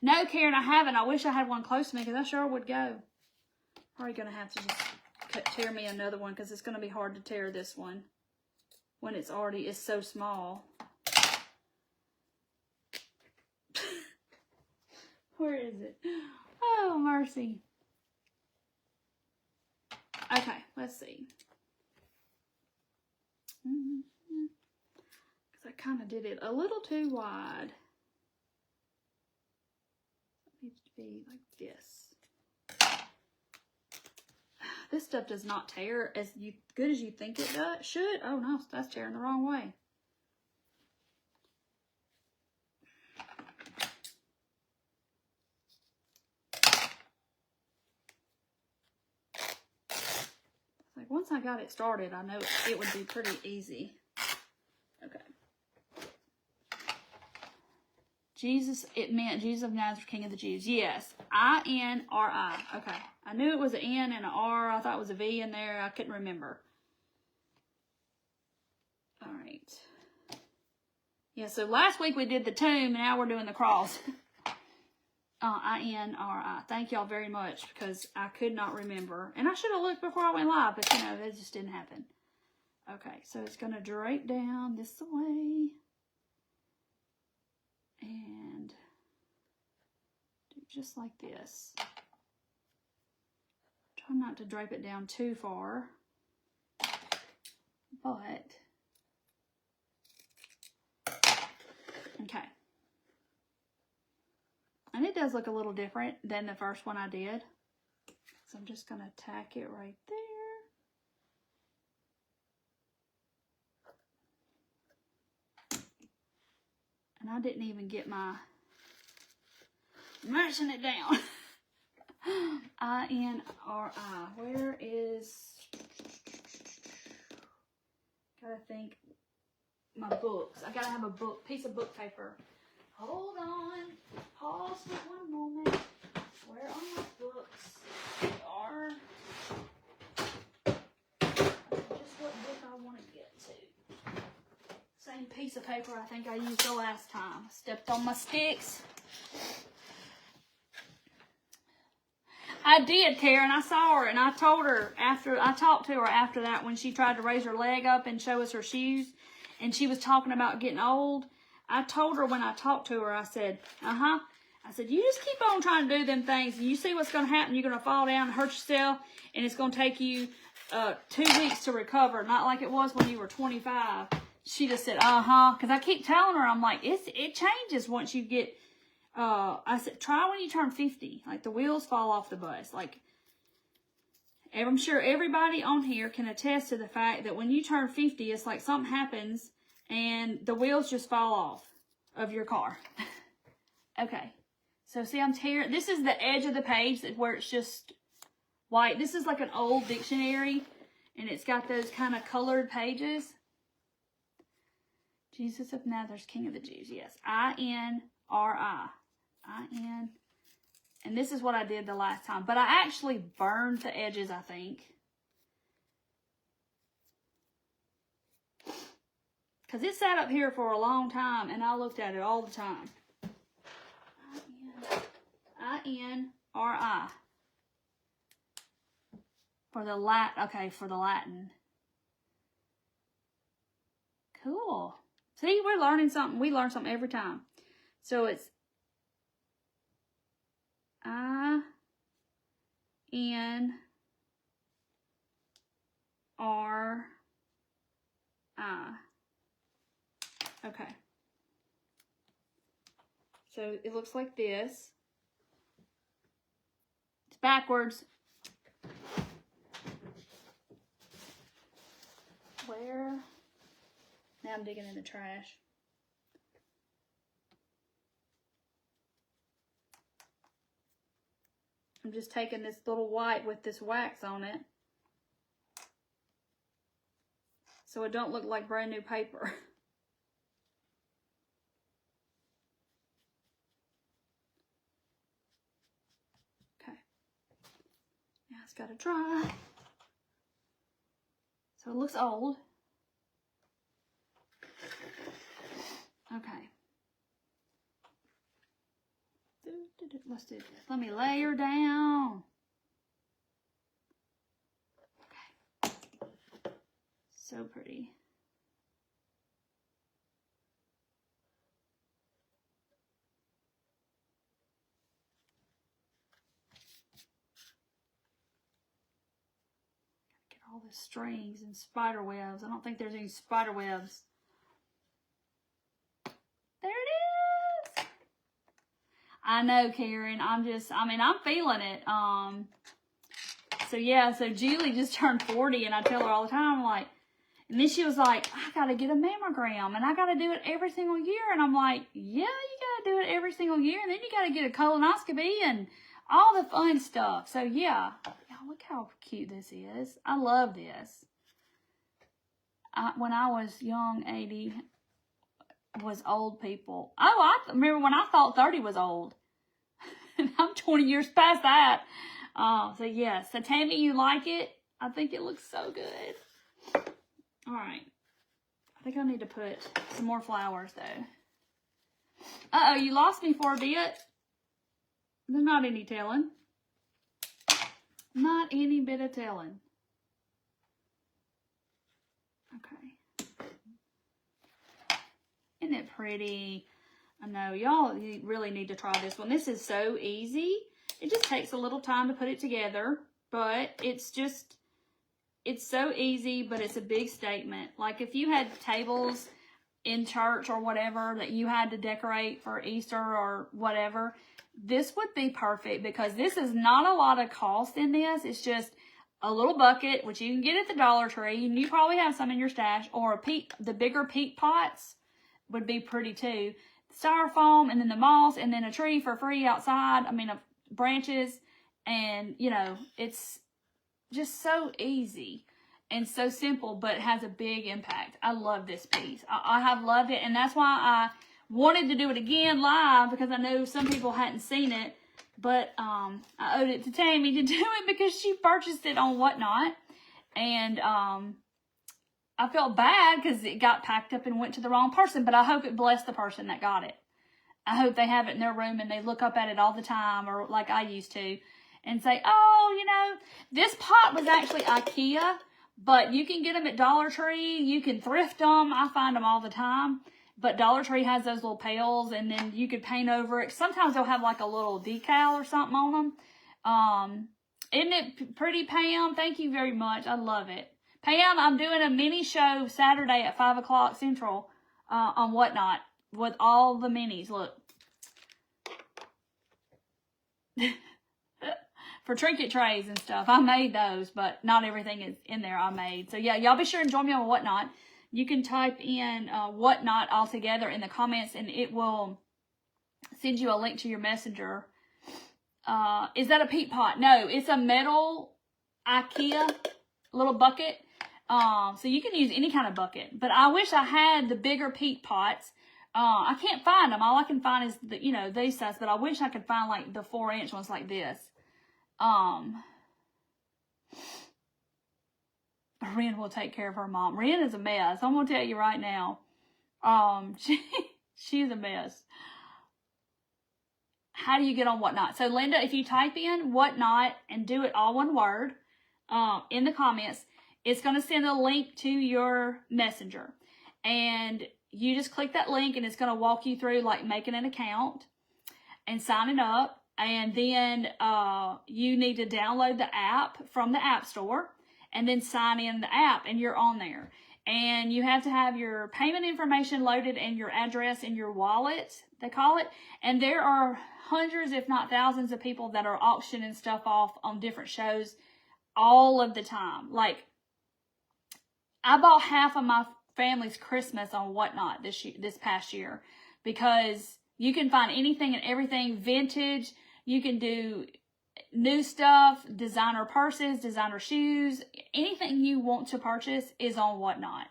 No, Karen, I haven't. I wish I had one close to me because I sure would go. Probably going to have to just tear me another one because it's going to be hard to tear this one when it's so small. Where is it? Oh, mercy. Okay, let's see. Because I kind of did it a little too wide. It needs to be like this. This stuff does not tear as good as you think it should. Oh no, that's tearing the wrong way. Like once I got it started, I know it would be pretty easy. Okay. Jesus, it meant Jesus of Nazareth, King of the Jews. Yes, I-N-R-I. Okay. I knew it was an N and an R. I thought it was a V in there. I couldn't remember. All right. Yeah, so last week we did the tomb, and now we're doing the cross. I-N-R-I. Thank y'all very much, because I could not remember. And I should have looked before I went live, but, you know, that just didn't happen. Okay, so it's going to drape down this way. And do just like this. Try not to drape it down too far. But, okay. And it does look a little different than the first one I did. So I'm just going to tack it right there. And I didn't even get my matching it down. I-N-R-I. Where is... Gotta think. My books. I gotta have a piece of book paper. Hold on. Pause for one moment. Where are my books? They are. Just what book I want to get to. Same piece of paper I think I used the last time. Stepped on my sticks. I did, Karen. I saw her and I told her I talked to her after that when she tried to raise her leg up and show us her shoes and she was talking about getting old. I told her when I talked to her, I said, I said, you just keep on trying to do them things and you see what's going to happen. You're going to fall down and hurt yourself and it's going to take you 2 weeks to recover. Not like it was when you were 25. She just said, because I keep telling her, I'm like, it changes once you get, I said, try when you turn 50. Like, the wheels fall off the bus. Like, I'm sure everybody on here can attest to the fact that when you turn 50, it's like something happens and the wheels just fall off of your car. Okay. So, see, I'm tearing. This is the edge of the page where it's just white. This is like an old dictionary, and it's got those kind of colored pages. Jesus of Nazareth, King of the Jews. Yes. I-N-R-I. I-N. And this is what I did the last time. But I actually burned the edges, I think. Because it sat up here for a long time, and I looked at it all the time. I-N-R-I. For the for the Latin. Cool. See, we're learning something. We learn something every time. So it's I-N-R-I. Okay. So it looks like this. It's backwards. Where? Now I'm digging in the trash. I'm just taking this little white with this wax on it. So it don't look like brand new paper. Okay. Now it's got to dry. So it looks old. Okay. Let's do this. Let me lay her down. Okay. So pretty. Get all the strings and spider webs. I don't think there's any spider webs. There it is. I know, Karen. I'm feeling it. So yeah, so Julie just turned 40, and I tell her all the time, like, and then she was like, I gotta get a mammogram, and I gotta do it every single year. And I'm like, yeah, you gotta do it every single year, and then you gotta get a colonoscopy and all the fun stuff. So yeah, y'all, look how cute this is. I love this. When I was young, 80 was old people. Oh, I remember when I thought 30 was old. And I'm 20 years past that. So yes. So Tammy, you like it? I think it looks so good. All right. I think I need to put some more flowers though. Uh-oh, you lost me for a bit. There's not any telling. Not any bit of telling. Okay. Isn't it pretty? I know, y'all really need to try this one. This is so easy. It just takes a little time to put it together, but it's so easy, but it's a big statement. Like if you had tables in church or whatever that you had to decorate for Easter or whatever, this would be perfect because this is not a lot of cost in this. It's just a little bucket, which you can get at the Dollar Tree, and you probably have some in your stash, or the bigger peat pots would be pretty too. Styrofoam, and then the moss, and then a tree for free outside. Branches, and it's just so easy and so simple, but it has a big impact. I love this piece. I have loved it, and that's why I wanted to do it again live, because I know some people hadn't seen it, but I owed it to Tammy to do it because she purchased it on Whatnot, and I felt bad because it got packed up and went to the wrong person, but I hope it blessed the person that got it. I hope they have it in their room and they look up at it all the time, or like I used to, and say, oh, this pot was actually IKEA, but you can get them at Dollar Tree. You can thrift them. I find them all the time. But Dollar Tree has those little pails, and then you could paint over it. Sometimes they'll have like a little decal or something on them. Isn't it pretty, Pam? Thank you very much. I love it. Pam, I'm doing a mini show Saturday at 5 o'clock Central on Whatnot with all the minis. Look. For trinket trays and stuff. I made those, but not everything is in there I made. So yeah, y'all be sure and join me on Whatnot. You can type in Whatnot all together in the comments, and it will send you a link to your messenger. Is that a peat pot? No, it's a metal IKEA little bucket. So you can use any kind of bucket, but I wish I had the bigger peat pots. I can't find them. All I can find is these size, but I wish I could find like the 4-inch ones like this. Ren will take care of her mom. Ren is a mess. I'm gonna tell you right now. She's a mess. How do you get on Whatnot? So Linda, if you type in Whatnot and do it all one word, in the comments, it's gonna send a link to your messenger, and you just click that link, and it's gonna walk you through like making an account and signing up. And then you need to download the app from the App Store and then sign in the app, and you're on there. And you have to have your payment information loaded and your address in your wallet, they call it. And there are hundreds, if not thousands, of people that are auctioning stuff off on different shows all of the time. Like, I bought half of my family's Christmas on Whatnot this past year, because you can find anything and everything vintage. You can do new stuff, designer purses, designer shoes, anything you want to purchase is on Whatnot.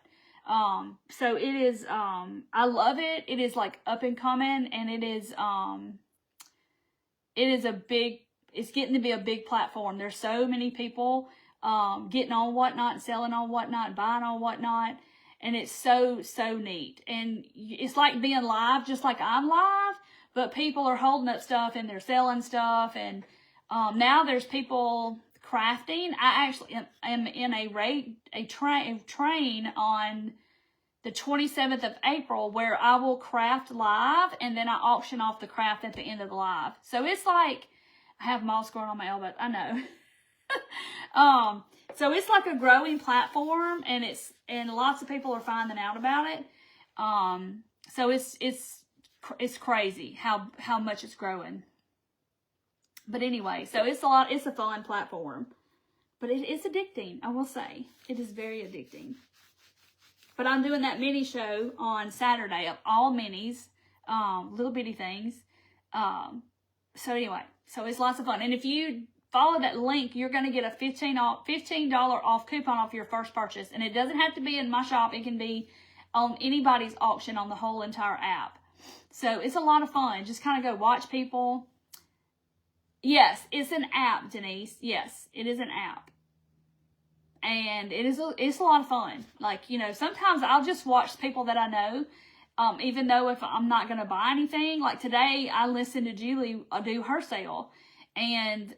So it is, I love it. It is like up and coming, and it's getting to be a big platform. There's so many people, getting on Whatnot, selling on Whatnot, buying on Whatnot. And it's so, so neat. And it's like being live, just like I'm live, but people are holding up stuff and they're selling stuff. And now there's people crafting. I actually am in a train on the 27th of April where I will craft live, and then I auction off the craft at the end of the live. So it's like, I have moss growing on my elbow. I know. So it's like a growing platform, and lots of people are finding out about it. So it's crazy how much it's growing. But anyway, so it's a fun platform, but it's addicting. I will say it is very addicting. But I'm doing that mini show on Saturday of all minis, little bitty things. So anyway, so it's lots of fun. And if you follow that link, you're going to get a $15 off coupon off your first purchase. And it doesn't have to be in my shop. It can be on anybody's auction on the whole entire app. So it's a lot of fun. Just kind of go watch people. Yes, it's an app, Denise. Yes, it is an app. And it's a lot of fun. Like, you know, sometimes I'll just watch people that I know, even though if I'm not going to buy anything. Like today, I listened to Julie do her sale. And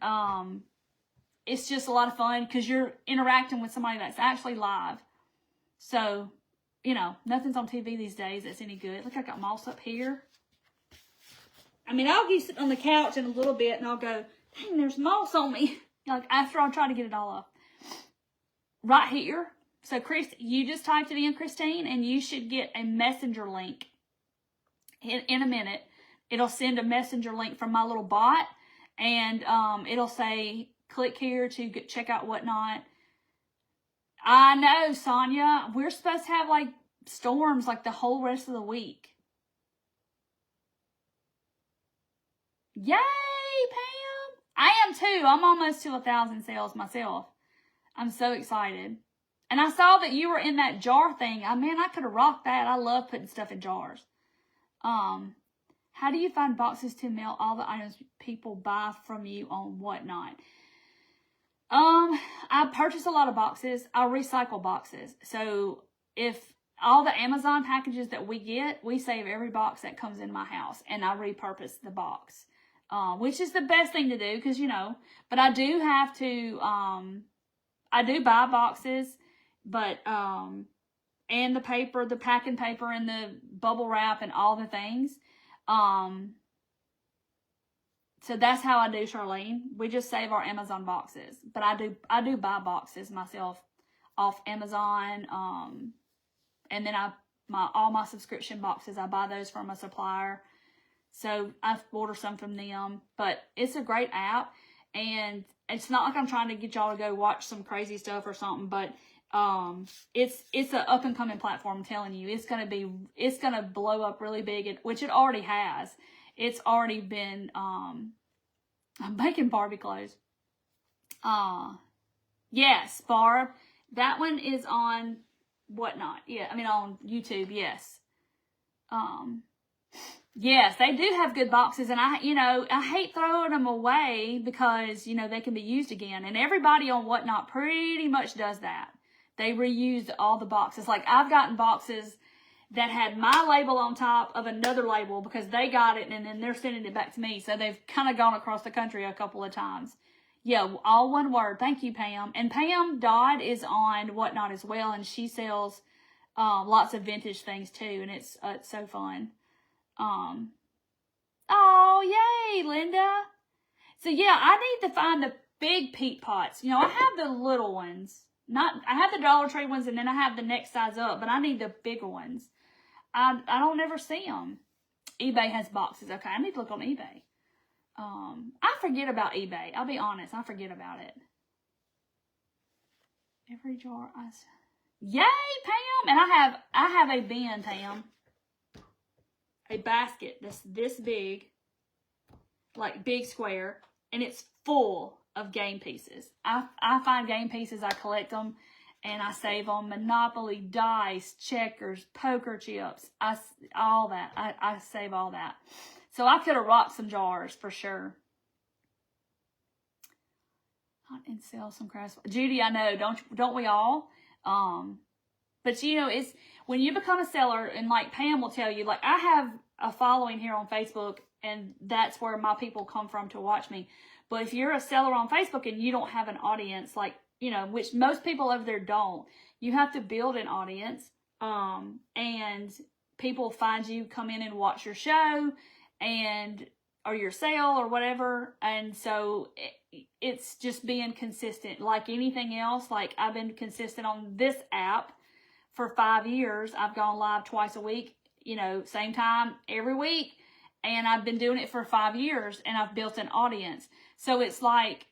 it's just a lot of fun because you're interacting with somebody that's actually live. So, you know, nothing's on TV these days that's any good. Look, I got moss up here. I mean, I'll be sitting on the couch in a little bit and I'll go, dang, there's moss on me. Like, after I'll try to get it all off. Right here. So, Chris, you just typed it in, Christine, and you should get a messenger link in a minute. It'll send a messenger link from my little bot, and it'll say, click here to check out Whatnot. I know, Sonia. We're supposed to have, like, storms, like, the whole rest of the week. Yay, Pam! I am too. I'm almost to 1,000 sales myself. I'm so excited. And I saw that you were in that jar thing. Man, I could have rocked that. I love putting stuff in jars. How do you find boxes to mail all the items people buy from you on Whatnot? I purchase a lot of boxes. I recycle boxes. So if all the Amazon packages that we get, we save every box that comes in my house, and I repurpose the box. Which is the best thing to do because, you know, but I do have to, I do buy boxes, but, and the paper, the packing paper and the bubble wrap and all the things. So that's how I do, Charlene. We just save our Amazon boxes, but I do buy boxes myself off Amazon. And then all my subscription boxes, I buy those from a supplier. So I order some from them, but it's a great app, and it's not like I'm trying to get y'all to go watch some crazy stuff or something, but it's an up and coming platform. I'm telling you, it's gonna blow up really big, which it already has. It's already been I'm making Barbie clothes. Yes, Barb, that one is on Whatnot. Yeah, I mean on YouTube. Yes. Yes, they do have good boxes, and I hate throwing them away because, you know, they can be used again. And everybody on Whatnot pretty much does that. They reuse all the boxes. Like, I've gotten boxes that had my label on top of another label because they got it, and then they're sending it back to me. So they've kind of gone across the country a couple of times. Yeah, all one word. Thank you, Pam. And Pam Dodd is on Whatnot as well, and she sells lots of vintage things too, and it's so fun. Oh, yay, Linda. So yeah, I need to find the big peat pots. You know, I have the little ones. I have the Dollar Tree ones, and then I have the next size up, but I need the bigger ones. I don't ever see them. eBay has boxes. Okay, I need to look on eBay. I forget about eBay. I'll be honest, I forget about it. Every jar Yay, Pam! And I have a bin, Pam. A basket that's this big, like big square, and it's full of game pieces. I find game pieces, I collect them, and I save them. Monopoly, dice, checkers, poker chips, all that. I save all that. So I could have rocked some jars for sure. And sell some crafts. Judy, I know, don't we all? But you know, it's when you become a seller, and like Pam will tell you, like I have a following here on Facebook, and that's where my people come from to watch me. But if you're a seller on Facebook and you don't have an audience, like, you know, which most people over there don't, you have to build an audience, and people find you, come in and watch your show and or your sale or whatever. And so it's just being consistent like anything else. Like, I've been consistent on this app for 5 years. I've gone live twice a week, you know, same time every week. And I've been doing it for 5 years, and I've built an audience. So it's like,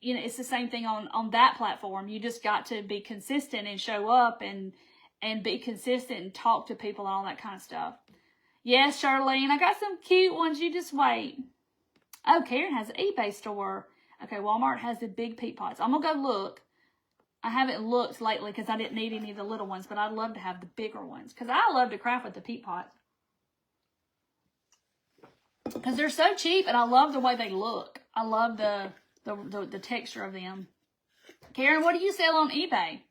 you know, it's the same thing on that platform. You just got to be consistent and show up and be consistent and talk to people and all that kind of stuff. Yes, Charlene, I got some cute ones. You just wait. Oh, Karen has an eBay store. Okay, Walmart has the big peat pots. I'm going to go look. I haven't looked lately because I didn't need any of the little ones, but I'd love to have the bigger ones because I love to craft with the peat pots. Because they're so cheap, and I love the way they look. I love the texture of them. Karen, what do you sell on eBay?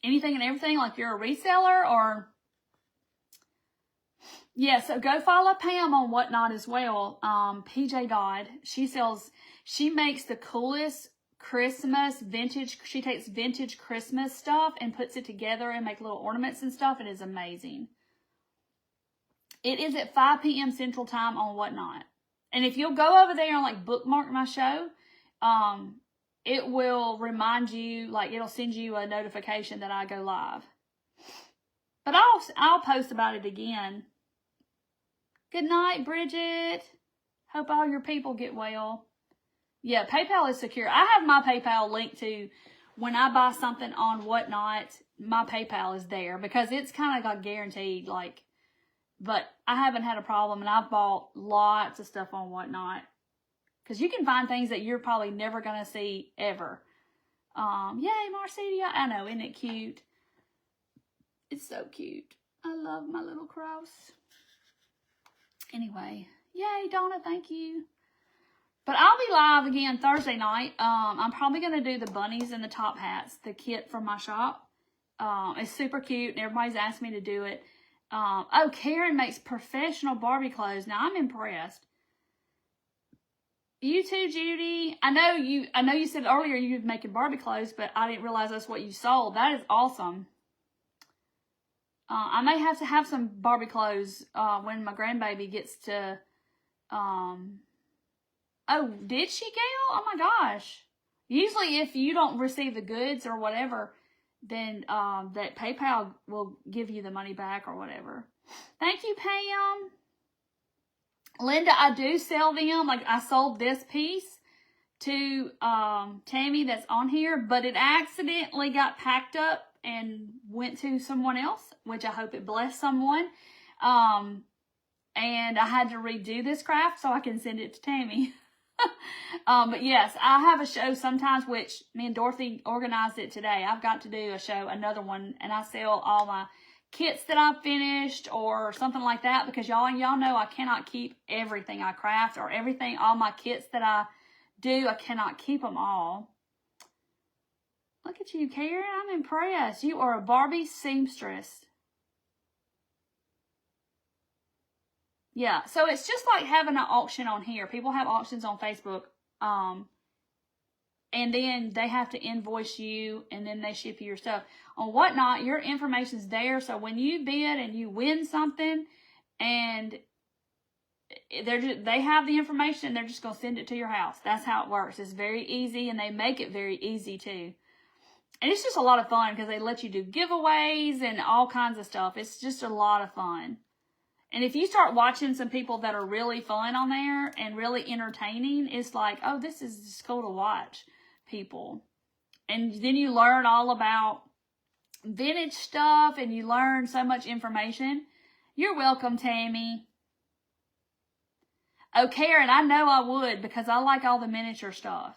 Anything and everything, like you're a reseller, or... Yeah, so go follow Pam on Whatnot as well. PJ Dodd. She makes the coolest Christmas vintage. She takes vintage Christmas stuff and puts it together and make little ornaments and stuff. It is amazing. It is at 5 p.m. Central Time on Whatnot. And if you'll go over there and like bookmark my show, it will remind you, like it'll send you a notification that I go live. But I'll post about it again. Good night, Bridget. Hope all your people get well. Yeah, PayPal is secure. I have my PayPal linked to when I buy something on Whatnot, my PayPal is there because it's kind of like guaranteed, like, but I haven't had a problem, and I've bought lots of stuff on Whatnot because you can find things that you're probably never going to see ever. Yay, Marcedia. I know, isn't it cute? It's so cute. I love my little cross. Anyway, yay, Donna, thank you. But I'll be live again Thursday night. I'm probably going to do the bunnies and the top hats, the kit from my shop. It's super cute, and everybody's asked me to do it. Oh, Karen makes professional Barbie clothes. Now, I'm impressed. You too, Judy. I know you said earlier you were making Barbie clothes, but I didn't realize that's what you sold. That is awesome. I may have to have some Barbie clothes when my grandbaby gets to... Oh, did she, Gail? Oh, my gosh. Usually, if you don't receive the goods or whatever, then that PayPal will give you the money back or whatever. Thank you, Pam. Linda, I do sell them. Like, I sold this piece to Tammy that's on here, but it accidentally got packed up and went to someone else, which I hope it blessed someone. And I had to redo this craft so I can send it to Tammy. But yes, I have a show sometimes, which me and Dorothy organized it today. I've got to do a show, another one, and I sell all my kits that I've finished or something like that, because y'all know I cannot keep everything I craft or everything, all my kits that I do, I cannot keep them all. Look at you, Karen. I'm impressed. You are a Barbie seamstress. Yeah, so it's just like having an auction on here. People have auctions on Facebook, and then they have to invoice you, and then they ship you your stuff. On Whatnot, your information's there, so when you bid and you win something, and they have the information, they're just going to send it to your house. That's how it works. It's very easy, and they make it very easy, too. And it's just a lot of fun, because they let you do giveaways and all kinds of stuff. It's just a lot of fun. And if you start watching some people that are really fun on there and really entertaining, it's like, oh, this is just cool to watch people. And then you learn all about vintage stuff, and you learn so much information. You're welcome, Tammy. Oh, Karen, I know I would, because I like all the miniature stuff.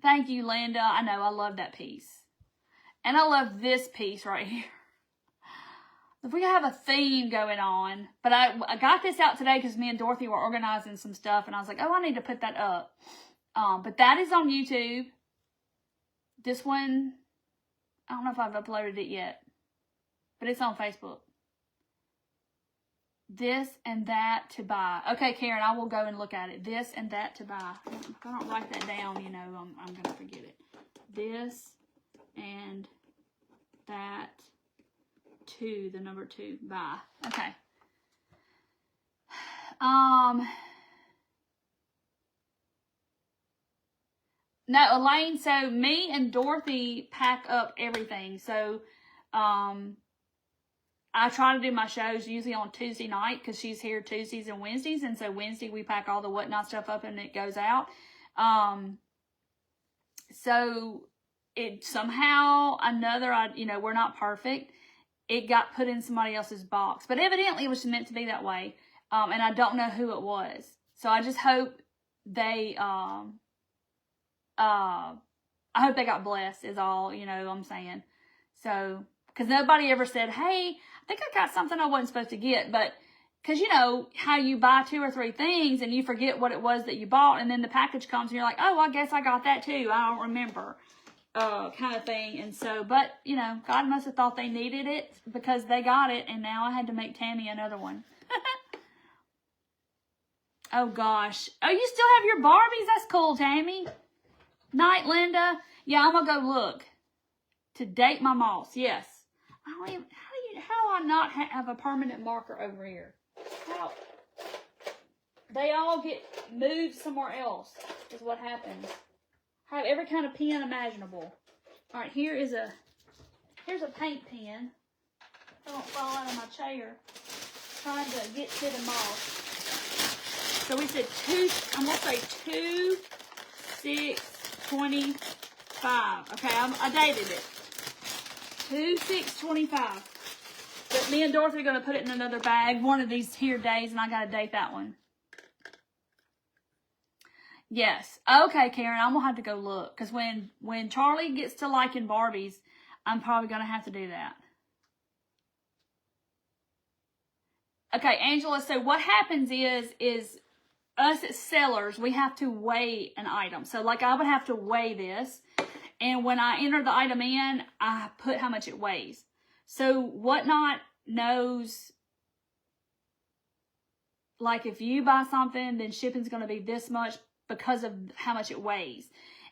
Thank you, Linda. I know, I love that piece. And I love this piece right here. We have a theme going on, but I got this out today because me and Dorothy were organizing some stuff, and I was like, oh, I need to put that up. But that is on YouTube. This one, I don't know if I've uploaded it yet, but it's on Facebook. This and that to buy. Okay, Karen, I will go and look at it. This and that to buy. If I don't write that down, you know, I'm going to forget it. This and that to the number 2 buy. Okay. No, Elaine, so me and Dorothy pack up everything. So, I try to do my shows usually on Tuesday night because she's here Tuesdays and Wednesdays. And so Wednesday we pack all the whatnot stuff up and it goes out. So it somehow you know, we're not perfect. It got put in somebody else's box, but evidently it was meant to be that way. And I don't know who it was. So I just hope they, I hope they got blessed is all, you know what I'm saying. So, because nobody ever said, hey, I think I got something I wasn't supposed to get. But, because you know how you buy 2 or 3 things and you forget what it was that you bought. And then the package comes and you're like, oh, I guess I got that too. I don't remember, kind of thing. And so, but, you know, God must have thought they needed it because they got it. And now I had to make Tammy another one. Oh, gosh. Oh, you still have your Barbies? That's cool, Tammy. Night, Linda. Yeah, I'm going to go look. To date my moss, yes. I don't even, how do I not have a permanent marker over here? How? They all get moved somewhere else is what happens. I have every kind of pen imaginable. All right, here's a paint pen. I don't fall out of my chair. Trying to get to the moss. So we said I'm going to say 2, 6, 25. Okay, I dated it. 2, 6, 25. But me and Dorothy are going to put it in another bag one of these here days, and I got to date that one. Yes. Okay, Karen, I'm going to have to go look. Because when Charlie gets to liking Barbies, I'm probably going to have to do that. Okay, Angela, so what happens is us as sellers, we have to weigh an item. So, like, I would have to weigh this. And when I enter the item in, I put how much it weighs. So, Whatnot knows, like, if you buy something, then shipping's going to be this much because of how much it weighs.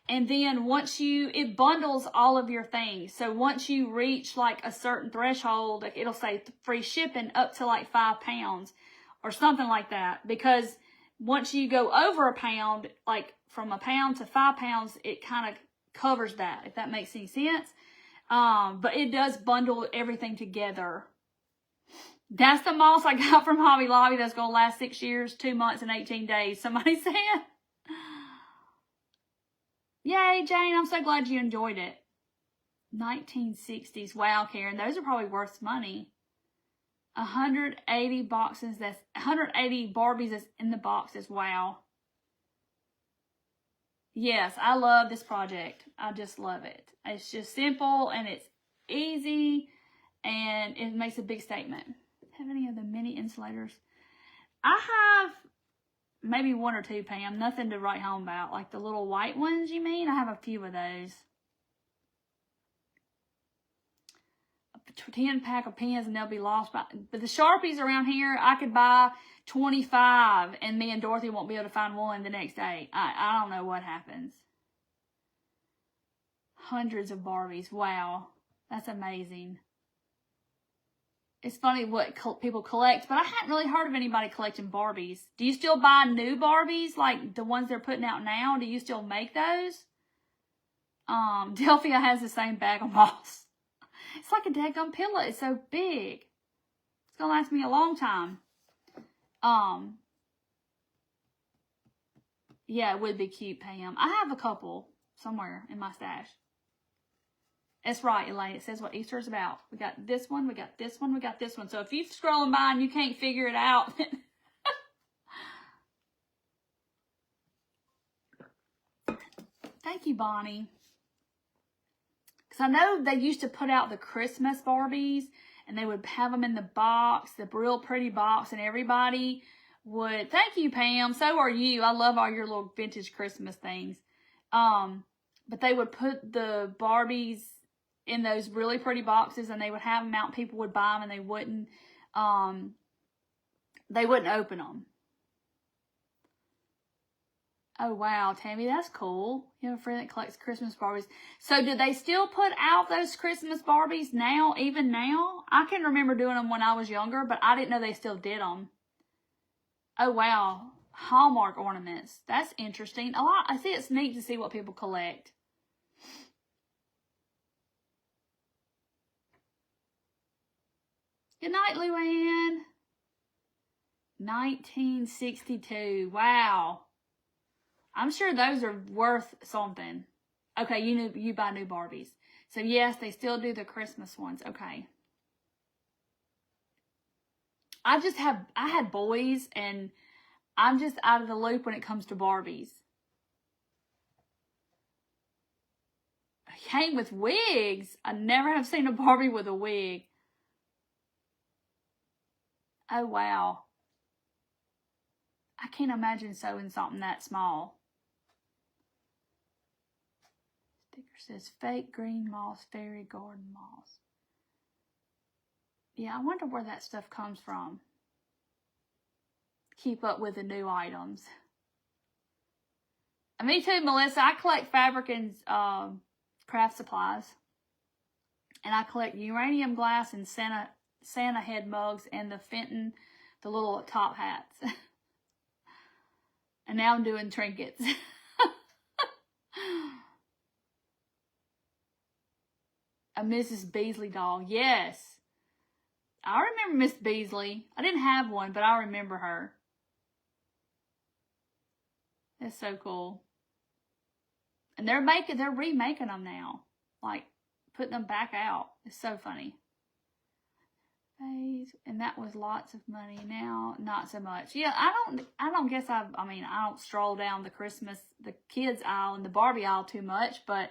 And then it bundles all of your things. So, once you reach, like, a certain threshold, like, it'll say free shipping up to, like, 5 pounds or something like that. Because once you go over a pound, like, from a pound to 5 pounds, it kind of covers that, if that makes any sense. But it does bundle everything together. That's the moss I got from Hobby Lobby that's going to last 6 years, 2 months, and 18 days. Somebody said. Yay, Jane. I'm so glad you enjoyed it. 1960s. Wow, Karen. Those are probably worth money. 180 boxes. That's 180 Barbies that's in the boxes. Wow. Yes, I love this project. I just love it. It's just simple and it's easy and it makes a big statement. Have any of the mini insulators? I have maybe 1 or 2, Pam. Nothing to write home about. Like the little white ones, you mean? I have a few of those. A 10-pack of pens and they'll be lost. But the Sharpies around here, I could buy 25 and me and Dorothy won't be able to find one the next day. I don't know what happens. Hundreds of Barbies. Wow. That's amazing. It's funny what people collect, but I hadn't really heard of anybody collecting Barbies. Do you still buy new Barbies, like the ones they're putting out now? Do you still make those? Delphia has the same bag of moss. It's like a daggum pillow. It's so big. It's going to last me a long time. Yeah, it would be cute, Pam. I have a couple somewhere in my stash. That's right, Elaine. It says what Easter is about. We got this one, we got this one, we got this one. So if you're scrolling by and you can't figure it out, thank you, Bonnie. Because I know they used to put out the Christmas Barbies, and they would have them in the box, the real pretty box, and everybody would, thank you, Pam. So are you. I love all your little vintage Christmas things. But they would put the Barbies in those really pretty boxes, and they would have them out. People would buy them, and they wouldn't open them. Oh, wow, Tammy, that's cool. You have a friend that collects Christmas Barbies. So do they still put out those Christmas Barbies now, even now? I can remember doing them when I was younger, but I didn't know they still did them. Oh, wow. Hallmark ornaments. That's interesting. I see it's neat to see what people collect. Good night, Luann. 1962. Wow. I'm sure those are worth something. Okay, you buy new Barbies. So yes, they still do the Christmas ones. Okay. I had boys, and I'm just out of the loop when it comes to Barbies. Came with wigs. I never have seen a Barbie with a wig. Oh, wow. I can't imagine sewing something that small. Sticker says fake green moss, fairy garden moss. Yeah, I wonder where that stuff comes from. Keep up with the new items. Me too, Melissa. I collect fabric and craft supplies. And I collect uranium glass and Santa head mugs and the Fenton, the little top hats. And now I'm doing trinkets. A Mrs. Beasley doll. Yes. I remember Miss Beasley. I didn't have one, but I remember her. That's so cool. And they're remaking them now. Like, putting them back out. It's so funny. And that was lots of money. Now, not so much. Yeah, I don't guess I don't stroll down the kids aisle and the Barbie aisle too much, but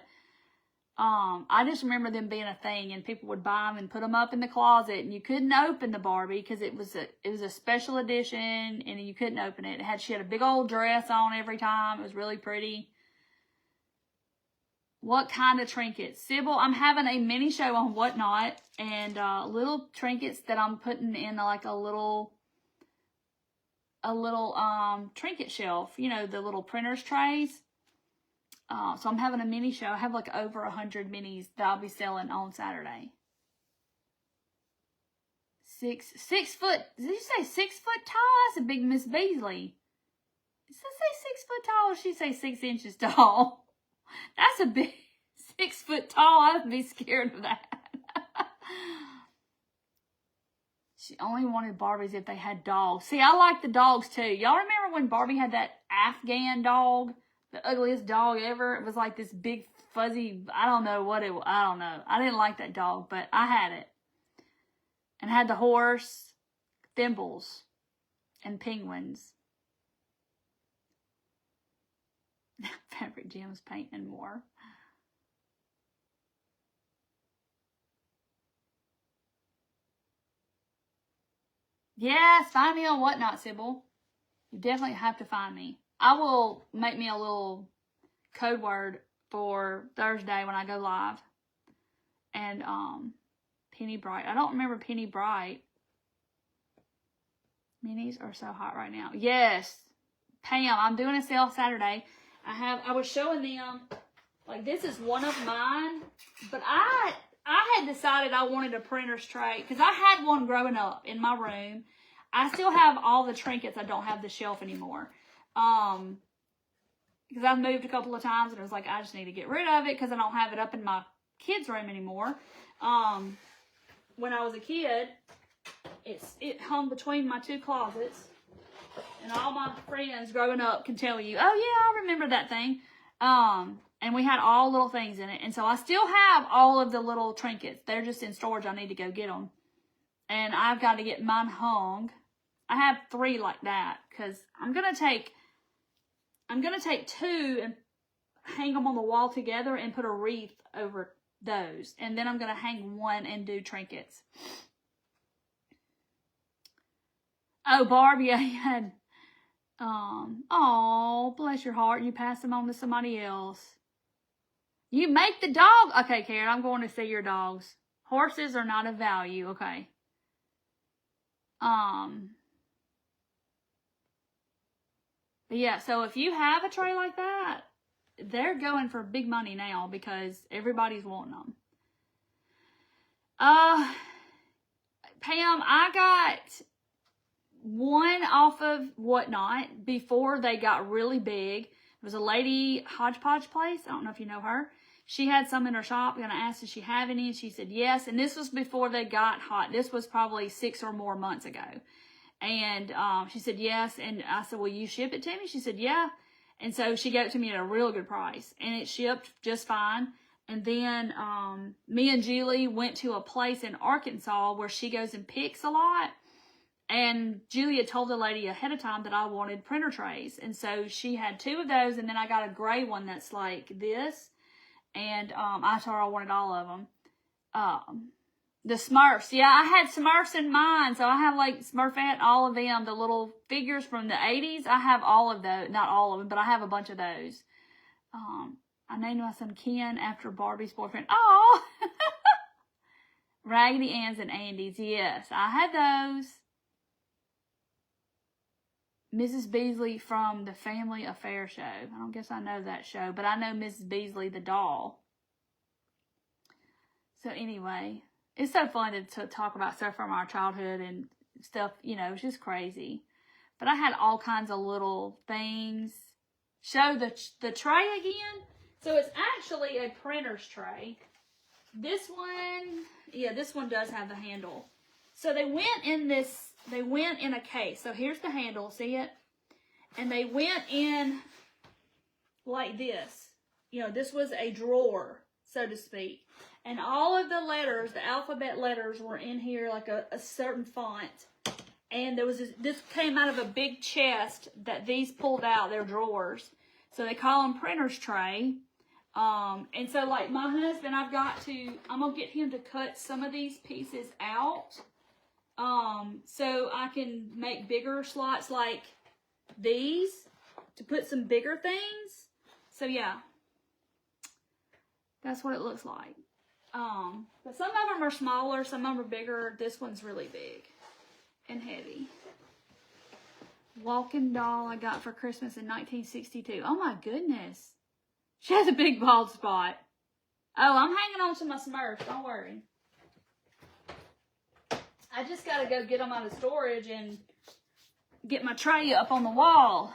I just remember them being a thing, and people would buy them and put them up in the closet, and you couldn't open the Barbie because it was a special edition, and you couldn't open it. She had a big old dress on every time. It was really pretty. What kind of trinkets? Sybil, I'm having a mini show on Whatnot, and little trinkets that I'm putting in like a little trinket shelf. You know, the little printer's trays. So I'm having a mini show. I have like over 100 minis that I'll be selling on Saturday. 6 foot. Did you say 6 foot tall? That's a big Miss Beasley. Did I say 6 foot tall, or did she say 6 inches tall? That's a big 6 foot tall. I'd be scared of that. She only wanted Barbies if they had dogs. See, I like the dogs too. Y'all remember when Barbie had that Afghan dog? The ugliest dog ever. It was like this big fuzzy, I don't know what it was. I don't know. I didn't like that dog, but I had it. And had the horse, thimbles, and penguins. Fabric gems, paint, and more. Yes, find me on Whatnot, Sybil. You definitely have to find me. I will make me a little code word for Thursday when I go live. And Penny Bright. I don't remember Penny Bright. Minis are so hot right now. Yes. Pam, I'm doing a sale Saturday. I was showing them, like, this is one of mine, but I had decided I wanted a printer's tray because I had one growing up in my room. I still have all the trinkets. I don't have the shelf anymore. Because I've moved a couple of times, and it was like, I just need to get rid of it because I don't have it up in my kids' room anymore. When I was a kid, it hung between my two closets. And all my friends growing up can tell you, oh yeah, I remember that thing. And we had all little things in it. And so I still have all of the little trinkets. They're just in storage. I need to go get them. And I've got to get mine hung. I have 3 like that because I'm going to take 2 and hang them on the wall together and put a wreath over those. And then I'm going to hang 1 and do trinkets. Oh, Barbie, I had, oh, bless your heart. You passed them on to somebody else. You make the dog. Okay, Karen, I'm going to see your dogs. Horses are not of value. Okay. But yeah, so if you have a tray like that, they're going for big money now because everybody's wanting them. Pam, I got one off of Whatnot before they got really big. It was a lady Hodgepodge place. I don't know if you know her. She had some in her shop, and I asked, does she have any? And she said yes. And this was before they got hot. This was probably 6 or more months ago. And she said yes. And I said, will you ship it to me? She said, yeah. And so she gave it to me at a real good price. And it shipped just fine. And then me and Julie went to a place in Arkansas where she goes and picks a lot. And Julia told the lady ahead of time that I wanted printer trays. And so she had 2 of those. And then I got a gray one that's like this. And I told her I wanted all of them. The Smurfs. Yeah, I had Smurfs in mine. So I have like Smurfette, all of them. The little figures from the 80s. I have all of those. Not all of them, but I have a bunch of those. I named my son Ken after Barbie's boyfriend. Oh! Raggedy Ann's and Andy's. Yes, I had those. Mrs. Beasley from the Family Affair show. I don't guess I know that show, but I know Mrs. Beasley the doll. So anyway, it's so fun to talk about stuff from our childhood and stuff, you know, it's just crazy. But I had all kinds of little things. Show the tray again. So it's actually a printer's tray. This one, yeah, this one does have the handle. So they went in a case. So here's the handle, see it? And they went in like this. You know, this was a drawer, so to speak. And all of the letters, the alphabet letters, were in here like a certain font. And there was this came out of a big chest that these pulled out, their drawers. So they call them printer's tray. And so like my husband, I'm going to get him to cut some of these pieces out. So I can make bigger slots like these to put some bigger things. So yeah, that's what it looks like. But some of them are smaller, some of them are bigger. This one's really big and heavy. Walking doll I got for Christmas in 1962. Oh my goodness. She has a big bald spot. Oh, I'm hanging on to my Smurfs. Don't worry. I just got to go get them out of storage and get my tray up on the wall.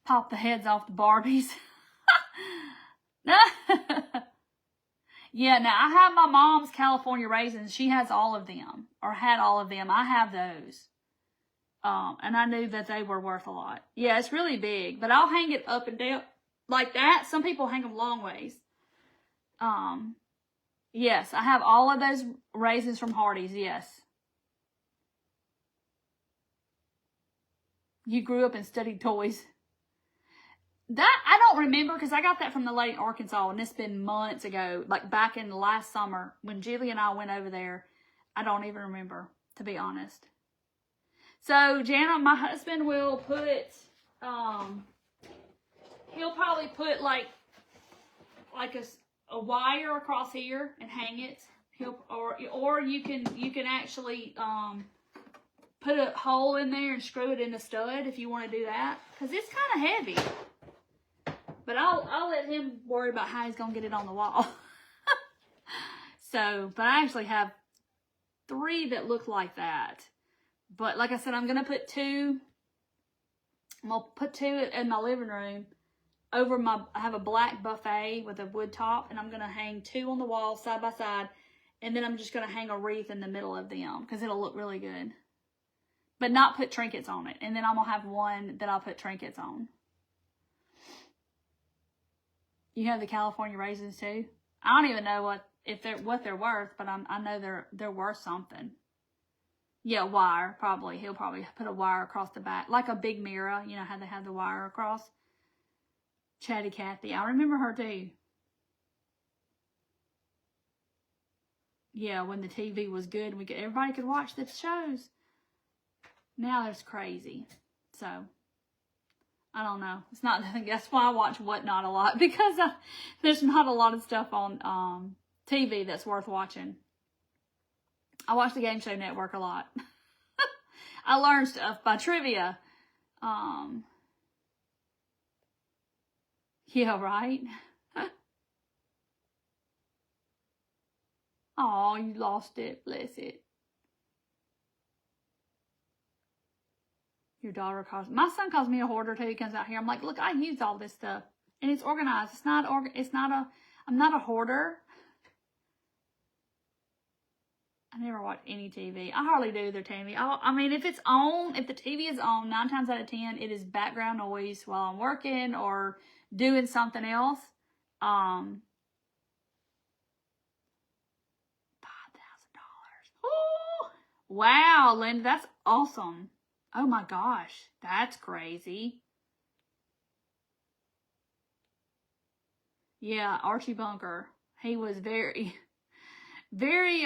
Pop the heads off the Barbies. Yeah, now I have my mom's California raisins. She has all of them, or had all of them. I have those. And I knew that they were worth a lot. Yeah, it's really big, but I'll hang it up and down like that. Some people hang them long ways. Yes, I have all of those raisins from Hardee's, yes. You grew up and studied toys. That, I don't remember, because I got that from the lady in Arkansas, and it's been months ago, like back in the last summer, when Julie and I went over there. I don't even remember, to be honest. So, Jana, my husband will put, he'll probably put like a wire across here and hang it. Or you can actually put a hole in there and screw it in the stud if you want to do that, because it's kind of heavy. But I'll let him worry about how he's gonna get it on the wall. So, but I actually have 3 that look like that. But like I said, I'm gonna put 2. I'm gonna put 2 in my living room. Over I have a black buffet with a wood top, and I'm going to hang 2 on the wall side by side, and then I'm just going to hang a wreath in the middle of them, because it'll look really good. But not put trinkets on it. And then I'm going to have 1 that I'll put trinkets on. You have the California raisins too? I don't even know what they're worth, but I know they're worth something. Yeah, wire, probably. He'll probably put a wire across the back, like a big mirror. You know how they have the wire across? Chatty Cathy. I remember her too. Yeah, when the TV was good, everybody could watch the shows. Now it's crazy. So, I don't know. It's not, that's why I watch Whatnot a lot, because there's not a lot of stuff on TV that's worth watching. I watch the Game Show Network a lot. I learn stuff by trivia. Yeah, right? Oh, you lost it. Bless it. Your daughter calls, my son calls me a hoarder too. He comes out here. I'm like, look, I use all this stuff and it's organized. I'm not a hoarder. I never watch any TV. I hardly do their TV. I mean, if it's on, if the TV is on, 9 times out of 10, it is background noise while I'm working or doing something else. $5,000. Oh, wow, Linda, that's awesome. Oh my gosh, that's crazy. Yeah, Archie Bunker. He was very, very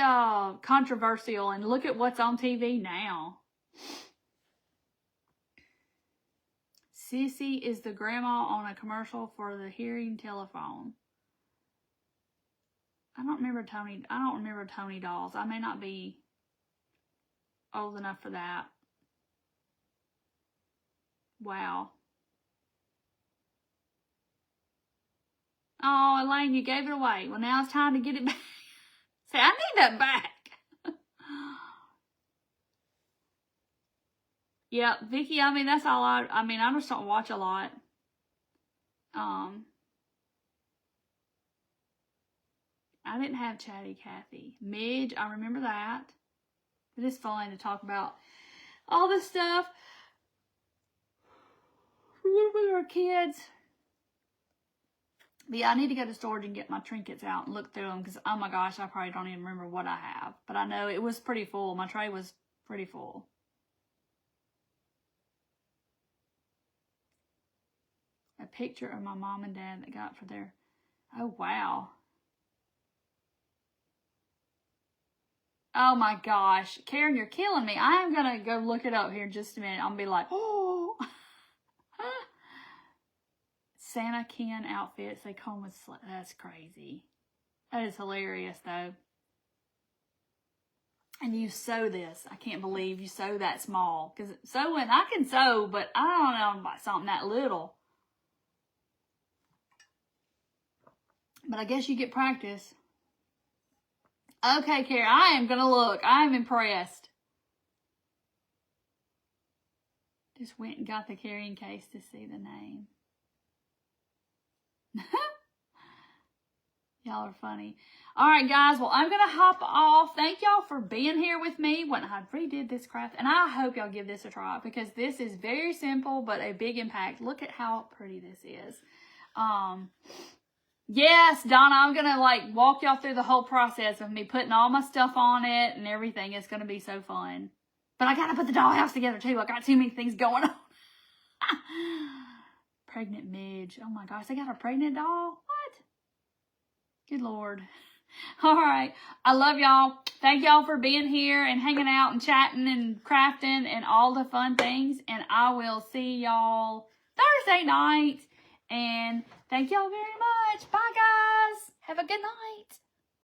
controversial, and look at what's on TV now. Sissy is the grandma on a commercial for the hearing telephone. I don't remember Tony Dolls. I may not be old enough for that. Wow. Oh, Elaine, you gave it away. Well, now it's time to get it back. Say, I need that back. Yeah, Vicky, I mean, that's all I just don't watch a lot. I didn't have Chatty Cathy. Midge, I remember that. It is fun to talk about all this stuff with our kids. But yeah, I need to go to storage and get my trinkets out and look through them because, oh my gosh, I probably don't even remember what I have. But I know it was pretty full. My tray was pretty full. A picture of my mom and dad that got for their, oh wow. Oh my gosh. Karen, you're killing me. I am going to go look it up here in just a minute. I'm going to be like, oh. Santa Ken outfits. They come with, that's crazy. That is hilarious though. And you sew this. I can't believe you sew that small. Because sewing, I can sew, but I don't know about something that little. But I guess you get practice. Okay, Karen, I am going to look. I am impressed. Just went and got the carrying case to see the name. Y'all are funny. All right, guys. Well, I'm going to hop off. Thank y'all for being here with me when I redid this craft. And I hope y'all give this a try because this is very simple but a big impact. Look at how pretty this is. Yes, Donna, I'm going to walk y'all through the whole process of me putting all my stuff on it and everything. It's going to be so fun. But I got to put the dollhouse together too. I got too many things going on. Pregnant Midge. Oh my gosh, they got a pregnant doll? What? Good Lord. All right. I love y'all. Thank y'all for being here and hanging out and chatting and crafting and all the fun things. And I will see y'all Thursday night. And thank y'all very much. Bye, guys. Have a good night.